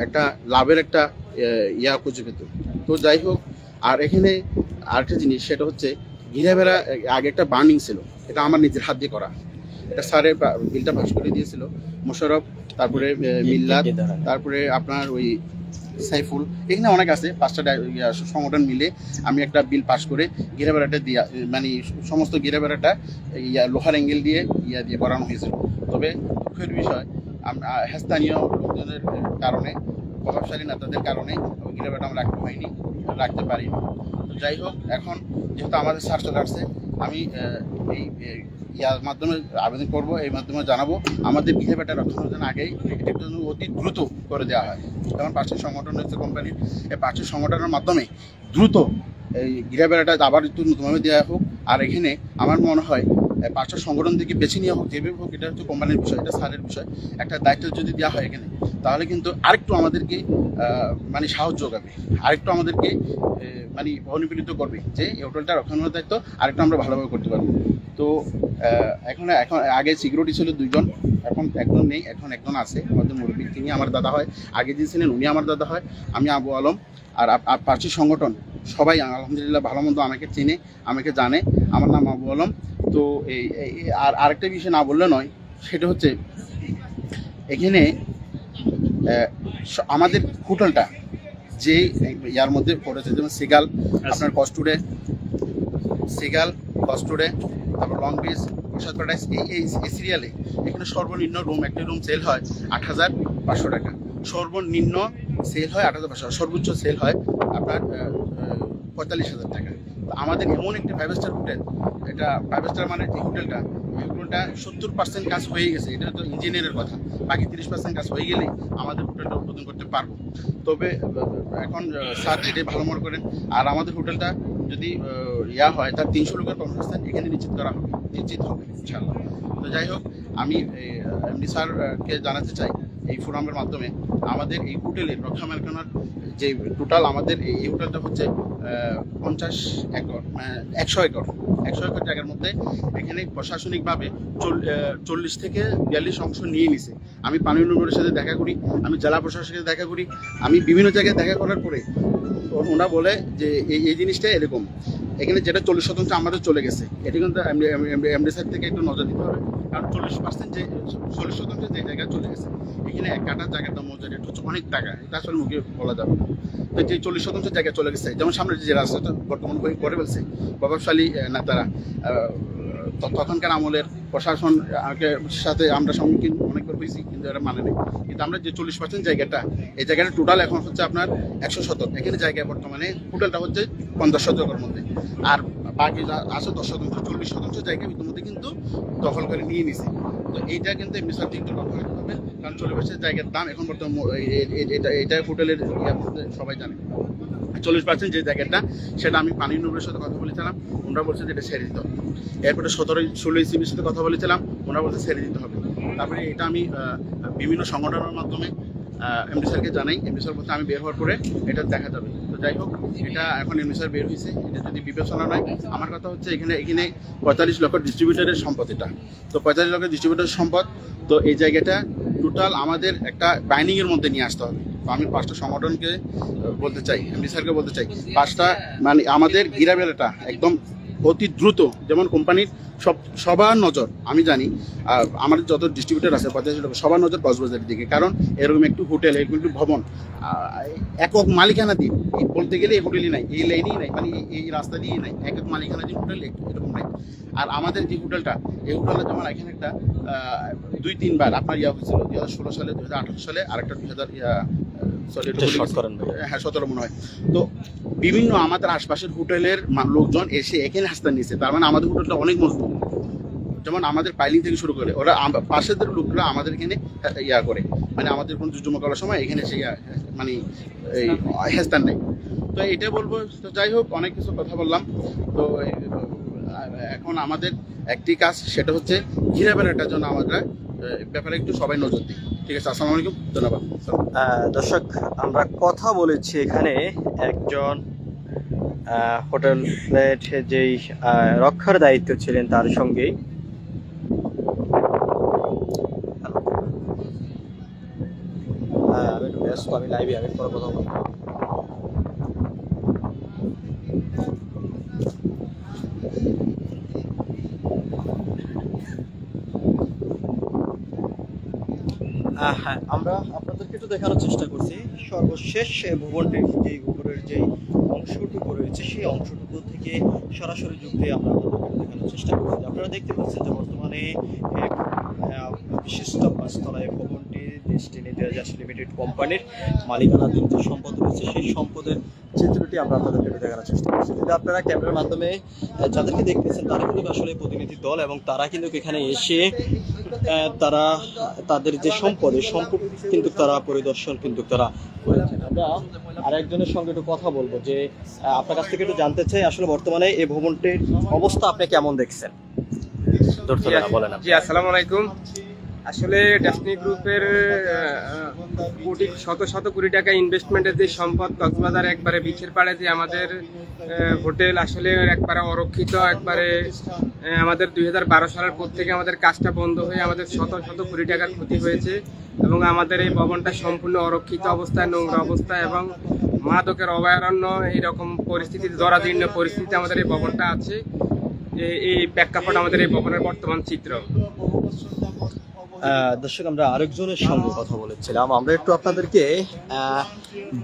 একটা লাভের একটা খুঁজে পেত। তো যাই হোক, আর এখানে আরেকটা জিনিস, সেটা হচ্ছে ঘিরাবেড়া আগে একটা বার্নিং ছিল, এটা আমার নিজের হাত দিয়ে করা। এটা স্যারের বিলটা পাস করে দিয়েছিল মোশাররফ, তারপরে মিল্লাত, তারপরে আপনার ওই সাইফুল, এখানে অনেক আছে, 5টা সংগঠন মিলে আমি একটা বিল পাস করে ঘিরাবেড়াটা দিয়া, মানে সমস্ত ঘিরাবেড়াটা লোহার অ্যাঙ্গেল দিয়ে দিয়ে করানো হয়েছিল। তবে দুঃখের বিষয়, স্থানীয় লোকজনের কারণে, প্রভাবশালী নেতাদের কারণে ঘিরাবেড়াটা আমরা রাখতে পারিনি। তো যাই হোক, এখন যেহেতু আমাদের স্যার চলে আসছে, আমি এই মাধ্যমে আবেদন করব, এই মাধ্যমে জানাবো আমাদের ঘিরাবেড়াটা রক্ষণাবেক্ষণ আগেই এটির জন্য অতি দ্রুত করে দেওয়া হয়। যেমন পার্শ্ব সংগঠন হচ্ছে কোম্পানির, এই পার্শ্ব সংগঠনের মাধ্যমে দ্রুত এই ঘিরাবেড়াটা আবার একটু নতুনভাবে দেওয়া হোক। আর এখানে আমার মনে হয় পার্শ্ব সংগঠন থেকে বেছে নেওয়া হোক, যেভাবে হোক, এটা হচ্ছে কোম্পানির বিষয়, এটা স্যারের বিষয়। একটা দায়িত্ব যদি দেওয়া হয় এখানে, তাহলে কিন্তু আরেকটু আমাদেরকে মানে সাহায্য যোগাবে, আরেকটু আমাদেরকে মানে অনুপ্রেরিত করবে যে এই হোটেলটা রক্ষণাবেক্ষণের দায়িত্ব আরেকটু আমরা ভালোভাবে করতে পারবো। তো এখন আগে সিকিউরিটি ছিল 2 জন, এখন একজন নেই, এখন একজন আছে আমাদের মুরব্বী, তিনি আমার দাদা হয়, আগে যে ছিলেন উনি আমার দাদা হয়, আমি আবু আলম। আর পার্শ্ব সংগঠন সবাই আলহামদুলিল্লাহ ভালো মন্দ আমাকে চিনে, আমাকে জানে, আমার নাম আবু আলম। তো এই আর আরেকটা বিষয় না বললে নয়, সেটা হচ্ছে এখানে আমাদের হোটেলটা যে ইয়ার মধ্যে পড়েছে, যেমন সিগাল, আপনার কস্টুডে, তারপর লং বিচ, প্রসাদ প্যারাডাইস, এই সিরিয়ালে এখানে সর্বনিম্ন একটা রুম সেল হয় 8,500 টাকা, সর্বনিম্ন সেল হয় 8,500, সর্বোচ্চ সেল হয় আপনার 45,000 টাকা। তো আমাদের এমন একটি 5 স্টার হোটেল, এটা 5 স্টার মানে এই হোটেলটা 70% কাজ হয়ে গেছে, এটা তো ইঞ্জিনিয়ারের কথা, বাকি 30% কাজ হয়ে গেলে আমাদের হোটেলটা উদ্বোধন করতে পারবো। তবে এখন স্যার এটাই ভালো মনে করেন। আর আমাদের হোটেলটা যদি হয়, তার 300 লোকের কর্মসংস্থান এখানে নিশ্চিত হবে ইনশাআল্লাহ। তো যাই হোক, আমি এমডি স্যারকে জানাতে চাই এই ফোরামের মাধ্যমে, আমাদের এই হোটেলের রক্ষণাবেক্ষণের যে টোটাল আমাদের এই হোটেলটা হচ্ছে 50 একর, 100 একর জায়গার মধ্যে এখানে প্রশাসনিকভাবে 40 থেকে 42 অংশ নিয়ে নিছে। আমি পানি উন্নয়নের সাথে দেখা করি, আমি জেলা প্রশাসনের সাথে দেখা করি, আমি বিভিন্ন জায়গায় দেখা করার পরে ওরা বলে যে এই জিনিসটা এরকম, এখানে যেটা 40% আমাদের চলে গেছে, এটা কিন্তু এমডি সাইড থেকে একটু নজর দিতে হবে। কারণ 40% যে 40% যে জায়গায় চলে গেছে, এখানে 1 কাঠা জায়গার দাম মজুরি হচ্ছে অনেক টাকা, এটা আসলে মুখে বলা যাবে না। তো যে 40% জায়গায় চলে গেছে, যেমন সামনে যে রাস্তাটা বর্তমান করে ফেলছে প্রভাবশালী নেতারা, তখনকার আমলের প্রশাসন সাথে আমরা সম্মুখীন অনেকবার হয়েছি, কিন্তু এটা মানে নেই। কিন্তু আমরা যে 40% জায়গাটা, এই জায়গাটা টোটাল এখন হচ্ছে আপনার 100 শতক, এখানে জায়গায় বর্তমানে হোটেলটা হচ্ছে 50 শতকের মধ্যে, আর বাকি যা আছে 10%, 40% জায়গা ইতিমধ্যে কিন্তু দখল করে নিয়ে নিছে। তো এইটা কিন্তু এমনি সাথে একটু লক্ষ্য রাখতে হবে, কারণ 40% জায়গার দাম এখন বর্তমান এটা হোটেলের সবাই জানে। 40% যে জায়গাটা, সেটা আমি পানি নূরের সাথে কথা বলেছিলাম, ওনারা বলছে যে এটা ছেড়ে দিতে হবে। এরপরে 17-16 সিবির সাথে কথা বলেছিলাম, ওনারা বলছে ছেড়ে দিতে হবে। তারপরে এটা আমি বিভিন্ন সংগঠনের মাধ্যমে এমডি স্যারকে জানাই, এমডি স্যার বলতে আমি বের হওয়ার পরে এটা দেখা যাবে। তো যাই হোক, এটা এখন এমডি স্যার বের হয়েছে, এটা যদি বিবেচনা নয়, আমার কথা হচ্ছে এখানে 45 লক্ষ ডিস্ট্রিবিউটারের সম্পদ, এটা তো 45 লক্ষ ডিস্ট্রিবিউটারের সম্পদ। তো এই জায়গাটা টোটাল আমাদের একটা বাইনিংয়ের মধ্যে নিয়ে আসতে হবে। তো আমি 5টা সংগঠনকে বলতে চাই, এমডি স্যারকে বলতে চাই, 5টা মানে আমাদের ঘিরাবেড়াটা একদম অতি দ্রুত, যেমন কোম্পানির সবার নজর, আমি জানি আমাদের যত ডিস্ট্রিবিউটার আছে 45 লক্ষ, সবার নজর কক্সবাজারের দিকে। কারণ এরকম একটু হোটেল, এরকম একটু ভবন, একক মালিকানা দিন বলতে গেলে এই হোটেলই নাই, এই লাইনেই নাই, মানে এই রাস্তা দিয়েই নাই, একক মালিকানা দিন হোটেল এরকম নাই। আর আমাদের যে হোটেলটা, এই হোটেলটা যেমন এখানে একটা 2-3 বার আপনার হয়েছিল, 2016 সালে, 2018 সালে, আরেকটা 2017 মনে হয়। তো বিভিন্ন আমাদের আশপাশের হোটেলের লোকজন এসে এখানে হাসতান নিয়েছে, তার মানে আমাদের হোটেলটা অনেক মজবুত। যেমন আমাদের পাইলিং থেকে শুরু করে ওরা পাশের লোকরা আমাদের এখানে করে, মানে আমাদের কোনো জুজুমা করার সময় এখানে সে মানে এই হেস্তান নেই। তো এটাই বলবো। তো যাই হোক, অনেক কিছু কথা বললাম। তো এখন আমাদের একটি কাজ, সেটা হচ্ছে ঘিরাবেড়াটার জন্য আমরা ব্যাপারে একটু সবাই নজর দিই। ঠিক আছে, আসসালামু আলাইকুম, ধন্যবাদ। দর্শক, আমরা কথা বলেছি এখানে একজন হোটেলের যেই রক্ষার দায়িত্ব ছিলেন তার সঙ্গেই। আমি একটু ব্যস্ত, আমি লাইভে, আমি পরে কথা বলবো। হ্যাঁ, আমরা আপনাদেরকে একটু দেখানোর চেষ্টা করছি সর্বশেষ ভবনটির যে উপরের যে অংশটুকু রয়েছে সেই অংশটুকু থেকে সরাসরি যুগ দিয়ে আমরা আপনাদেরকে দেখানোর চেষ্টা করছি। আপনারা দেখতে পাচ্ছেন যে বর্তমানে বিশিষ্ট পাঁচতলায় ভবনটি ডেস্টিনি 2000 লিমিটেড কোম্পানির মালিকানাধীন যে সম্পদ রয়েছে সেই সম্পদের চিত্রটি আমরা আপনাদেরকে একটু দেখানোর চেষ্টা করছি। যদি আপনারা ক্যামেরার মাধ্যমে যাদেরকে দেখতেছেন তারা কিন্তু আসলে প্রতিনিধি দল, এবং তারা কিন্তু এখানে এসে তারা তাদের যে সম্পদ এই সম্পদ কিন্তু তারা পরিদর্শন কিন্তু তারা করেছেন। আমরা আরেকজনের সঙ্গে একটু কথা বলবো যে আপনার কাছ থেকে একটু জানতে চাই আসলে বর্তমানে এই ভবনটির অবস্থা আপনি কেমন দেখছেন। বলেন। জি, আসসালামু আলাইকুম। আসলে ডেস্টিনি গ্রুপের শত শত কোটি টাকা ইনভেস্টমেন্টের যে সম্পদ কক্সবাজার একবারে বিচের পাড়ে যে আমাদের হোটেল আসলে একবারে অরক্ষিত, একবারে আমাদের 2012 সালের পর থেকে আমাদের কাজটা বন্ধ হয়ে আমাদের শত শত কোটি টাকার ক্ষতি হয়েছে, এবং আমাদের এই ভবনটা সম্পূর্ণ অরক্ষিত অবস্থায়, নোংরা অবস্থায় এবং মাদকের অভয়ারণ্য এইরকম পরিস্থিতিতে, জরাজীর্ণ পরিস্থিতিতে আমাদের এই ভবনটা আছে। এই প্রেক্ষাপট আমাদের এই ভবনের বর্তমান চিত্র। দর্শক, আমরা আরেকজনের সঙ্গে কথা বলেছিলাম, আমরা একটু আপনাদেরকে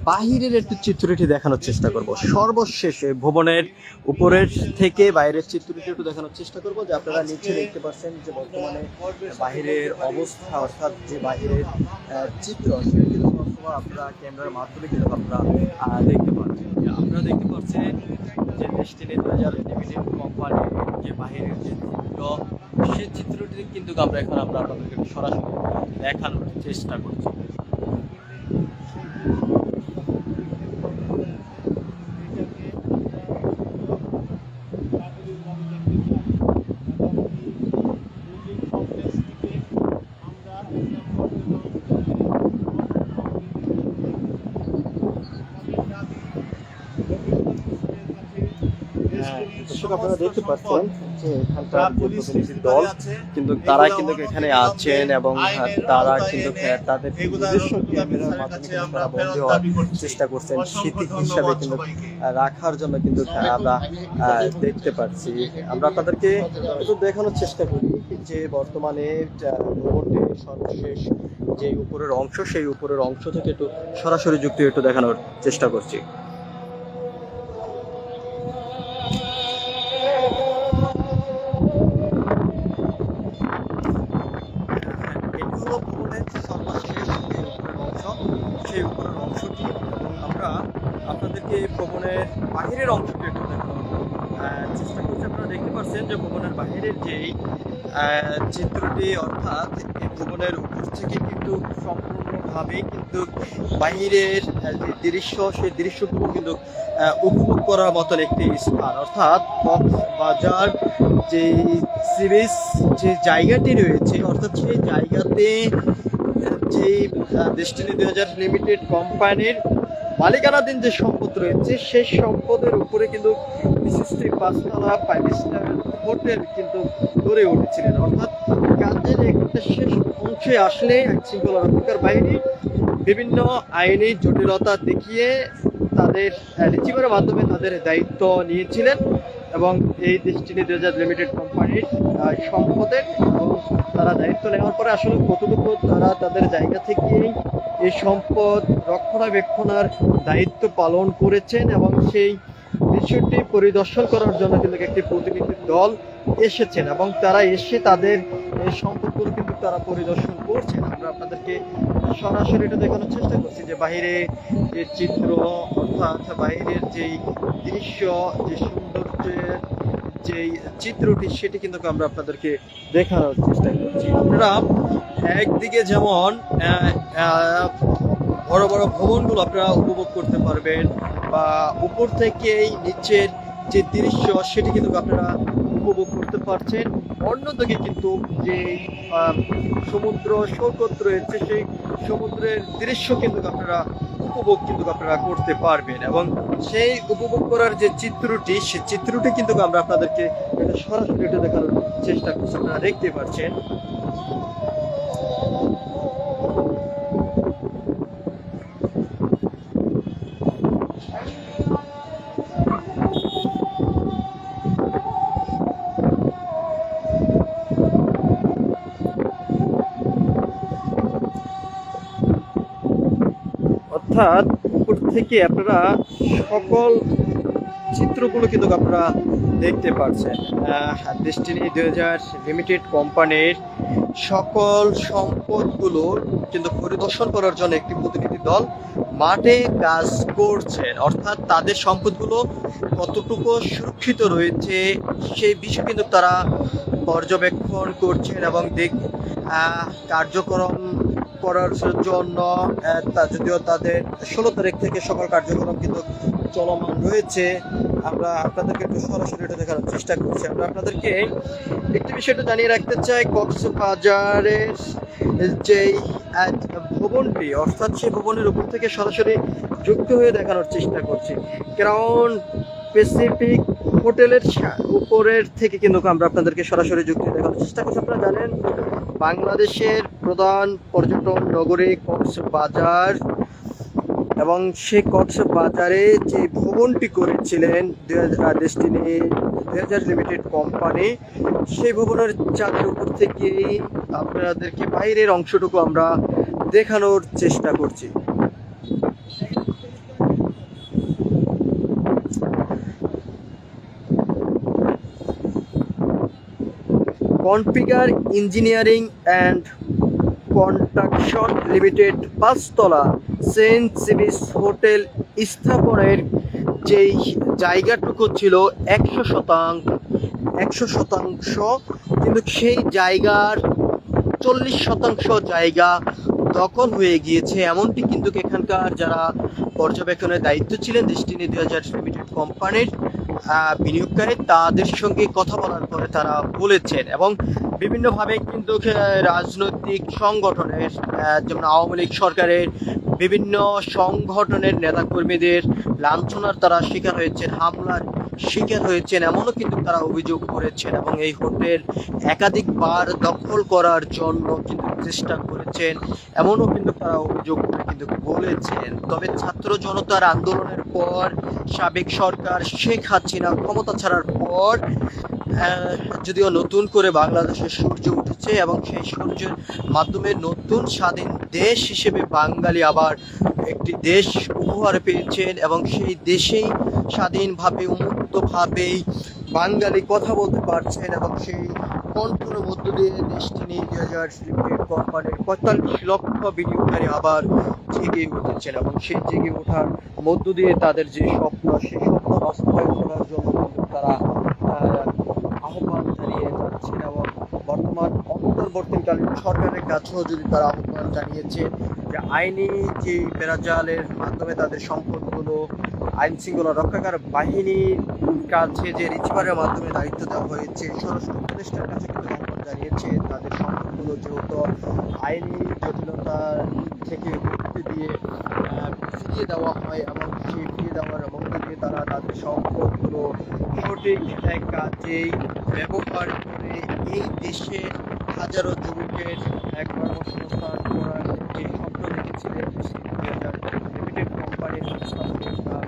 বাহিরের একটু চিত্রটি দেখানোর চেষ্টা করব। সর্বশেষ ভবনের উপরের থেকে বাইরের চিত্রটি একটু দেখানোর চেষ্টা করব, যে আপনারা নিচে দেখতে পাচ্ছেন যে বর্তমানে বাহিরের অবস্থা, অর্থাৎ যে বাহিরের চিত্র সেটি কিন্তু আপনারা ক্যামেরার মাধ্যমে কিন্তু আপনারা দেখতে পাচ্ছেন। আপনারা দেখতে পাচ্ছেন যে ডেস্টিনি 2000 লিমিটেড কোম্পানির যে বাহিরের যে চিত্র সেই চিত্রটি কিন্তু আমরা এখন আপনাদেরকে সরাসরি দেখানোর চেষ্টা করছি। দর্শক, আপনারা দেখতে পাচ্ছেন যে এখানকার প্রতিনিধি দল কিন্তু তারা কিন্তু এখানে আছেন, এবং তারা কিন্তু তাদের নিজস্ব ক্যামেরার মাধ্যমে তারা বন্দী হওয়ার চেষ্টা করছেন, স্মৃতি হিসাবে কিন্তু রাখার জন্য কিন্তু আমরা দেখতে পাচ্ছি। আমরা আপনাদেরকে একটু দেখানোর চেষ্টা করি যে বর্তমানে ভবনটির সর্বশেষ যে উপরের অংশ সেই উপরের অংশ থেকে একটু সরাসরি যুক্তি একটু দেখানোর চেষ্টা করছি। সেই উপরের অংশটি, এবং আমরা আপনাদেরকে ভবনের বাহিরের অংশটি একটু দেখানোর চেষ্টা করছি। আপনারা দেখতে পাচ্ছেন যে ভবনের বাহিরের যেই চিত্রটি, অর্থাৎ এই ভবনের উপর থেকে কিন্তু সম্পূর্ণভাবে কিন্তু বাহিরের যে দৃশ্য সেই দৃশ্যগুলো কিন্তু উপভোগ করার মতন একটি স্থান, অর্থাৎ কক্সবাজার যে সি বিচ যে জায়গাটি রয়েছে, অর্থাৎ সেই জায়গাতে যে ডেস্টিনি 2000 লিমিটেড কোম্পানির মালিকানাধীন যে সম্পদ রয়েছে সেই সম্পদের উপরে কিন্তু বিশিষ্ট পাঁচতলা 5 স্টার হোটেল কিন্তু গড়ে উঠেছিলেন। অর্থাৎ কাজের একটা শেষ অংশে আসলে আইন শৃঙ্খলা রক্ষার বাহিনী বিভিন্ন আইনি জটিলতা দেখিয়ে তাদের রিসিভারের মাধ্যমে তাদের দায়িত্ব নিয়েছিলেন, এবং এই ডেস্টিনি 2000 লিমিটেড কোম্পানির সম্পদের, এবং তারা দায়িত্ব নেওয়ার পরে আসলে কতটুকু তারা তাদের জায়গা থেকে এই সম্পদ রক্ষণাবেক্ষণের দায়িত্ব পালন করেছেন, এবং সেই বিষয়টি পরিদর্শন করার জন্য কিন্তু একটি প্রতিনিধি দল এসেছেন, এবং তারা এসে তাদের এই সম্পদগুলো কিন্তু তারা পরিদর্শন করছেন। আমরা আপনাদেরকে সরাসরি এটা দেখানোর চেষ্টা করছি যে বাইরে যে চিত্র, অর্থাৎ বাইরের যেই দৃশ্য, যে সৌন্দর্যের যেই চিত্রটি সেটি কিন্তু আমরা আপনাদেরকে দেখানোর চেষ্টা করছি। আপনারা একদিকে যেমন বড় বড় ভবনগুলো আপনারা উপভোগ করতে পারবেন, বা উপর থেকেই নিচের যে দৃশ্য সেটি কিন্তু আপনারা উপভোগ করতে পারছেন। অন্যদিকে কিন্তু যে সমুদ্র সৈকত রয়েছে সেই সমুদ্রের দৃশ্য কিন্তু আপনারা উপভোগ কিন্তু আপনারা করতে পারবেন, এবং সেই উপভোগ করার যে চিত্রটি, সেই চিত্রটি কিন্তু আমরা আপনাদেরকে এটা সরাসরি একটু দেখানোর চেষ্টা করছি। আপনারা দেখতে পাচ্ছেন অর্থাৎ উপর থেকে আপনারা সকল চিত্রগুলো কিন্তু আপনারা দেখতে পাচ্ছেন। ডেস্টিনি 2000 লিমিটেড কোম্পানির সকল সম্পদগুলো কিন্তু পরিদর্শন করার জন্য একটি প্রতিনিধি দল মাঠে কাজ করছেন। অর্থাৎ তাদের সম্পদগুলো কতটুকু সুরক্ষিত রয়েছে সেই বিষয় কিন্তু তারা পর্যবেক্ষণ করছেন এবং কার্যক্রম করার জন্য যদিও তাদের 16 তারিখ থেকে সকল কার্যক্রম কিন্তু চলমান রয়েছে। আমরা আপনাদেরকে একটু সরাসরি এটা দেখানোর চেষ্টা করছি। আমরা আপনাদেরকে একটি বিষয়টা জানিয়ে রাখতে চাই, কক্সবাজারের যেই ভবনটি, অর্থাৎ সেই ভবনের উপর থেকে সরাসরি যুক্ত হয়ে দেখানোর চেষ্টা করছি। ক্রাউন প্যাসিফিক হোটেলের উপরের থেকে কিন্তু আমরা আপনাদেরকে সরাসরি যুক্ত হয়ে দেখানোর চেষ্টা করছি। আপনারা জানেন বাংলাদেশের প্রধান পর্যটন নগরী কক্সবাজার, এবং সেই কক্সবাজারে যে ভবনটি করেছিলেন ডেস্টিনি 2000 লিমিটেড কোম্পানি, সেই ভবনের চাঁদের উপর থেকেই আপনাদেরকে বাইরের অংশটুকু আমরা দেখানোর চেষ্টা করছি। Configure engineering and construction limited 5 তলা সেন্ট সিবিস হোটেল স্থাপনের যেই জায়গাটুকু ছিল 100%, কিন্তু সেই জায়গার 40% জায়গা দখল হয়ে গিয়েছে। এমনটি কিন্তু এখানকার যারা পর্যবেক্ষণের দায়িত্ব ছিলেন ডেস্টিনি 2000 লিমিটেড কোম্পানির বিনিয়োগকারী, তাদের সঙ্গে কথা বলার পরে তারা বলেছেন। এবং বিভিন্নভাবে কিন্তু রাজনৈতিক সংগঠনের, যেমন আওয়ামী লীগ সরকারের বিভিন্ন সংগঠনের নেতাকর্মীদের লাঞ্ছনার তারা শিকার হয়েছেন, হামলার শিকার হয়েছেন, এমনও কিন্তু তারা অভিযোগ করেছেন। এবং এই হোটেল একাধিকবার দখল করার জন্য কিন্তু চেষ্টা করেছেন, এমনও কিন্তু তারা অভিযোগ করে কিন্তু বলেছেন। তবে ছাত্র জনতার আন্দোলনের পর সাবেক সরকার শেখ হাসিনা ক্ষমতা ছাড়ার পর যদিও নতুন করে বাংলাদেশের সূর্য উঠেছে, এবং সেই সূর্যের মাধ্যমে নতুন স্বাধীন দেশ হিসেবে বাঙালি আবার একটি দেশ উপহার পেয়েছেন, এবং সেই দেশেই স্বাধীনভাবে উন্মুক্তভাবেই বাঙালি কথা বলতে পারছেন। এবং সেই কণ্ঠের মধ্য দিয়ে ডেস্টিনি 2000 লিমিটেড কোম্পানির 45 লক্ষ বিনিয়োগকারী আবার জেগে উঠেছেন, এবং সেই জেগে ওঠার মধ্য দিয়ে তাদের যে স্বপ্ন, সেই স্বপ্ন বাস্তবায়ন করার জন্য কিন্তু তারা আহ্বান জানিয়ে যাচ্ছেন। এবং বর্তমান অন্তর্বর্তীকালীন সরকারের কাছেও যদি তারা আহ্বান জানিয়েছেন যে আইনি যে বেড়াজালের মাধ্যমে তাদের সম্পদগুলো আইন শৃঙ্খলা রক্ষাকার বাহিনীর কাছে যে রিসিভারের মাধ্যমে দায়িত্ব দেওয়া হয়েছে, স্বরাষ্ট্র উপদেষ্টার কাছে কিন্তু আহ্বান জানিয়েছে তাদের সম্পদগুলো যেহেতু আইনি জটিলতা থেকে মুক্তি দিয়ে ফিরিয়ে দেওয়া হয়, এবং সেই ফিরিয়ে দেওয়ার মধ্য দিয়ে তারা তাদের সম্পদগুলো সঠিক কাজেই ব্যবহার করে এই দেশে হাজারো যুবকের কর্মসংস্থান করার যে স্বপ্ন দেখেছিলেন লিমিটেড কোম্পানির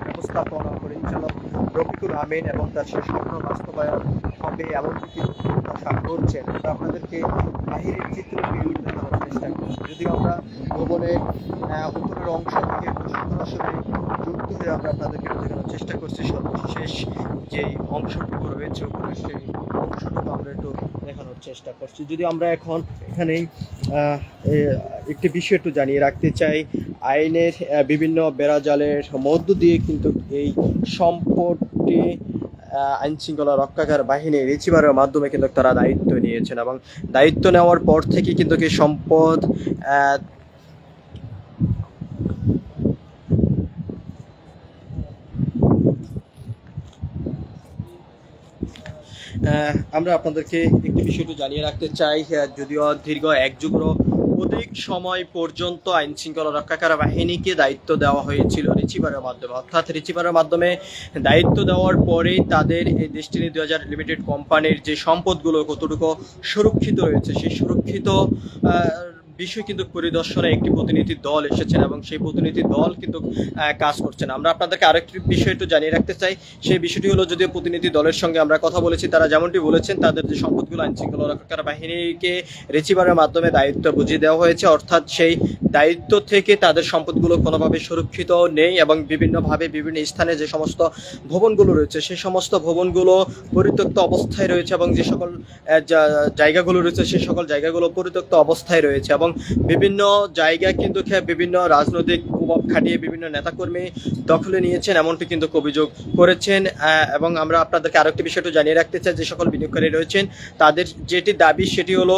ব্যবস্থাপনা পরিচালক রফিকুল আমিন, এবং তার সেই স্বপ্ন বাস্তবায়ন হবে এমনকি কিন্তু প্রত্যাশা করছেন। আমরা আপনাদেরকে বাহিরের চিত্র দেখানোর চেষ্টা করছি, যদিও আমরা ভবনের উপরের অংশ থেকে সরাসরি যুক্ত হয়ে আমরা আপনাদেরকে দেখানোর চেষ্টা করছি। সর্বশেষ যেই অংশটুকু রয়েছে উপরে, সেই অংশটুকু আমরা একটু দেখানোর চেষ্টা করছি। যদি আমরা এখন এখানেই একটি বিষয় একটু জানিয়ে রাখতে চাই, আইনের বিভিন্ন বেড়াজালের মধ্য দিয়ে কিন্তু এই সম্পদটি আইন শৃঙ্খলা রক্ষাকার বাহিনীর রিসিভারের মাধ্যমে কিন্তু তারা দায়িত্ব নিয়েছেন, এবং দায়িত্ব নেওয়ার পর থেকে কিন্তু এই সম্পদ আমরা আপনাদেরকে একটি বিষয় একটু জানিয়ে রাখতে চাই, যদিও দীর্ঘ 1 যুগেরও অধিক সময় পর্যন্ত আইন শৃঙ্খলা রক্ষাকারী বাহিনীকে দায়িত্ব দেওয়া হয়েছিল রিসিভারের মাধ্যমে, অর্থাৎ রিসিভারের মাধ্যমে দায়িত্ব দেওয়ার পরেই তাদের এই ডেস্টিনি 2000 লিমিটেড কোম্পানির যে সম্পদগুলো কতটুকু সুরক্ষিত রয়েছে সেই সুরক্ষিত বিষয় কিন্তু পরিদর্শনে একটি প্রতিনিধি দল এসেছেন এবং সেই প্রতিনিধি দল কিন্তু কাজ করছেন। আমরা আপনাদেরকে আরেকটি বিষয় একটু জানিয়ে রাখতে চাই, সেই বিষয়টি হলো যদিও প্রতিনিধি দলের সঙ্গে আমরা কথা বলেছি, তারা যেমনটি বলেছেন তাদের যে সম্পদগুলো আইন শৃঙ্খলা রক্ষাকারী বাহিনীকে রিসিভারের মাধ্যমে দায়িত্ব বুঝিয়ে দেওয়া হয়েছে, অর্থাৎ সেই দায়িত্ব থেকে তাদের সম্পদগুলো কোনোভাবে সুরক্ষিত নেই এবং বিভিন্নভাবে বিভিন্ন স্থানে যে সমস্ত ভবনগুলো রয়েছে সেই সমস্ত ভবনগুলো পরিত্যক্ত অবস্থায় রয়েছে এবং যে সকল জায়গাগুলো রয়েছে সেই সকল জায়গাগুলো পরিত্যক্ত অবস্থায় রয়েছে এবং বিভিন্ন জায়গা কিন্তু বিভিন্ন রাজনৈতিক প্রভাব খাটিয়ে বিভিন্ন নেতাকর্মী দখলে নিয়েছেন এমনটি কিন্তু অভিযোগ করেছেন। এবং আমরা আপনাদেরকে আরেকটি বিষয়টা জানিয়ে রাখতে চাই, যে সকল বিনিয়োগকারী রয়েছেন তাদের যেটি দাবি সেটি হলো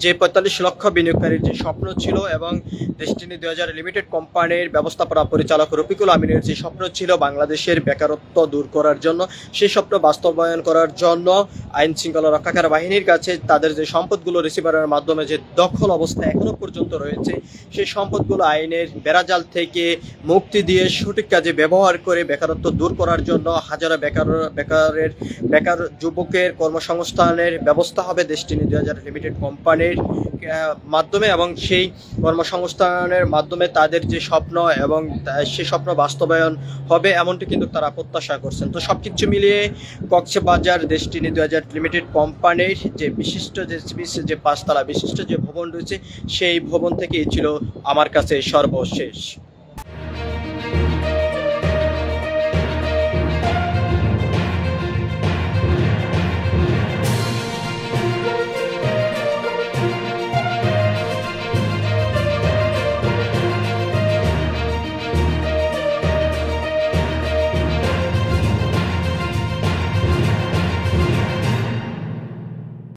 যে 45 লক্ষ বিনিয়োগকারীর যে স্বপ্ন ছিল এবং ডেস্টিনি 2000 লিমিটেড কোম্পানির ব্যবস্থাপনা পরিচালক রফিকুল আমিনের যে স্বপ্ন ছিল বাংলাদেশের বেকারত্ব দূর করার জন্য, সেই স্বপ্ন বাস্তবায়ন করার জন্য আইন শৃঙ্খলা রক্ষাকারী বাহিনীর কাছে তাদের যে সম্পদগুলো রিসিভারের মাধ্যমে যে দখল অবস্থায় এখনো পর্যন্ত রয়েছে সেই সম্পদগুলো আইনের বেড়াজাল থেকে মুক্তি দিয়ে সঠিক কাজে ব্যবহার করে বেকারত্ব দূর করার জন্য হাজারো বেকার যুবকের কর্মসংস্থানের ব্যবস্থা হবে ডেস্টিনি 2000 লিমিটেড কোম্পানির মাধ্যমে এবং সেই কর্মসংস্থানের মাধ্যমে তাদের যে স্বপ্ন এবং সেই স্বপ্ন বাস্তবায়ন হবে এমনটি কিন্তু তারা প্রত্যাশা করছেন। তো সবকিছু মিলিয়ে কক্সবাজার ডেস্টিনি 2000 লিমিটেড কোম্পানির যে বিশিষ্ট যে 5 তলা বিশিষ্ট যে ভবন রয়েছে সেই ভবন থেকেই ছিল আমার কাছে সর্বশেষ।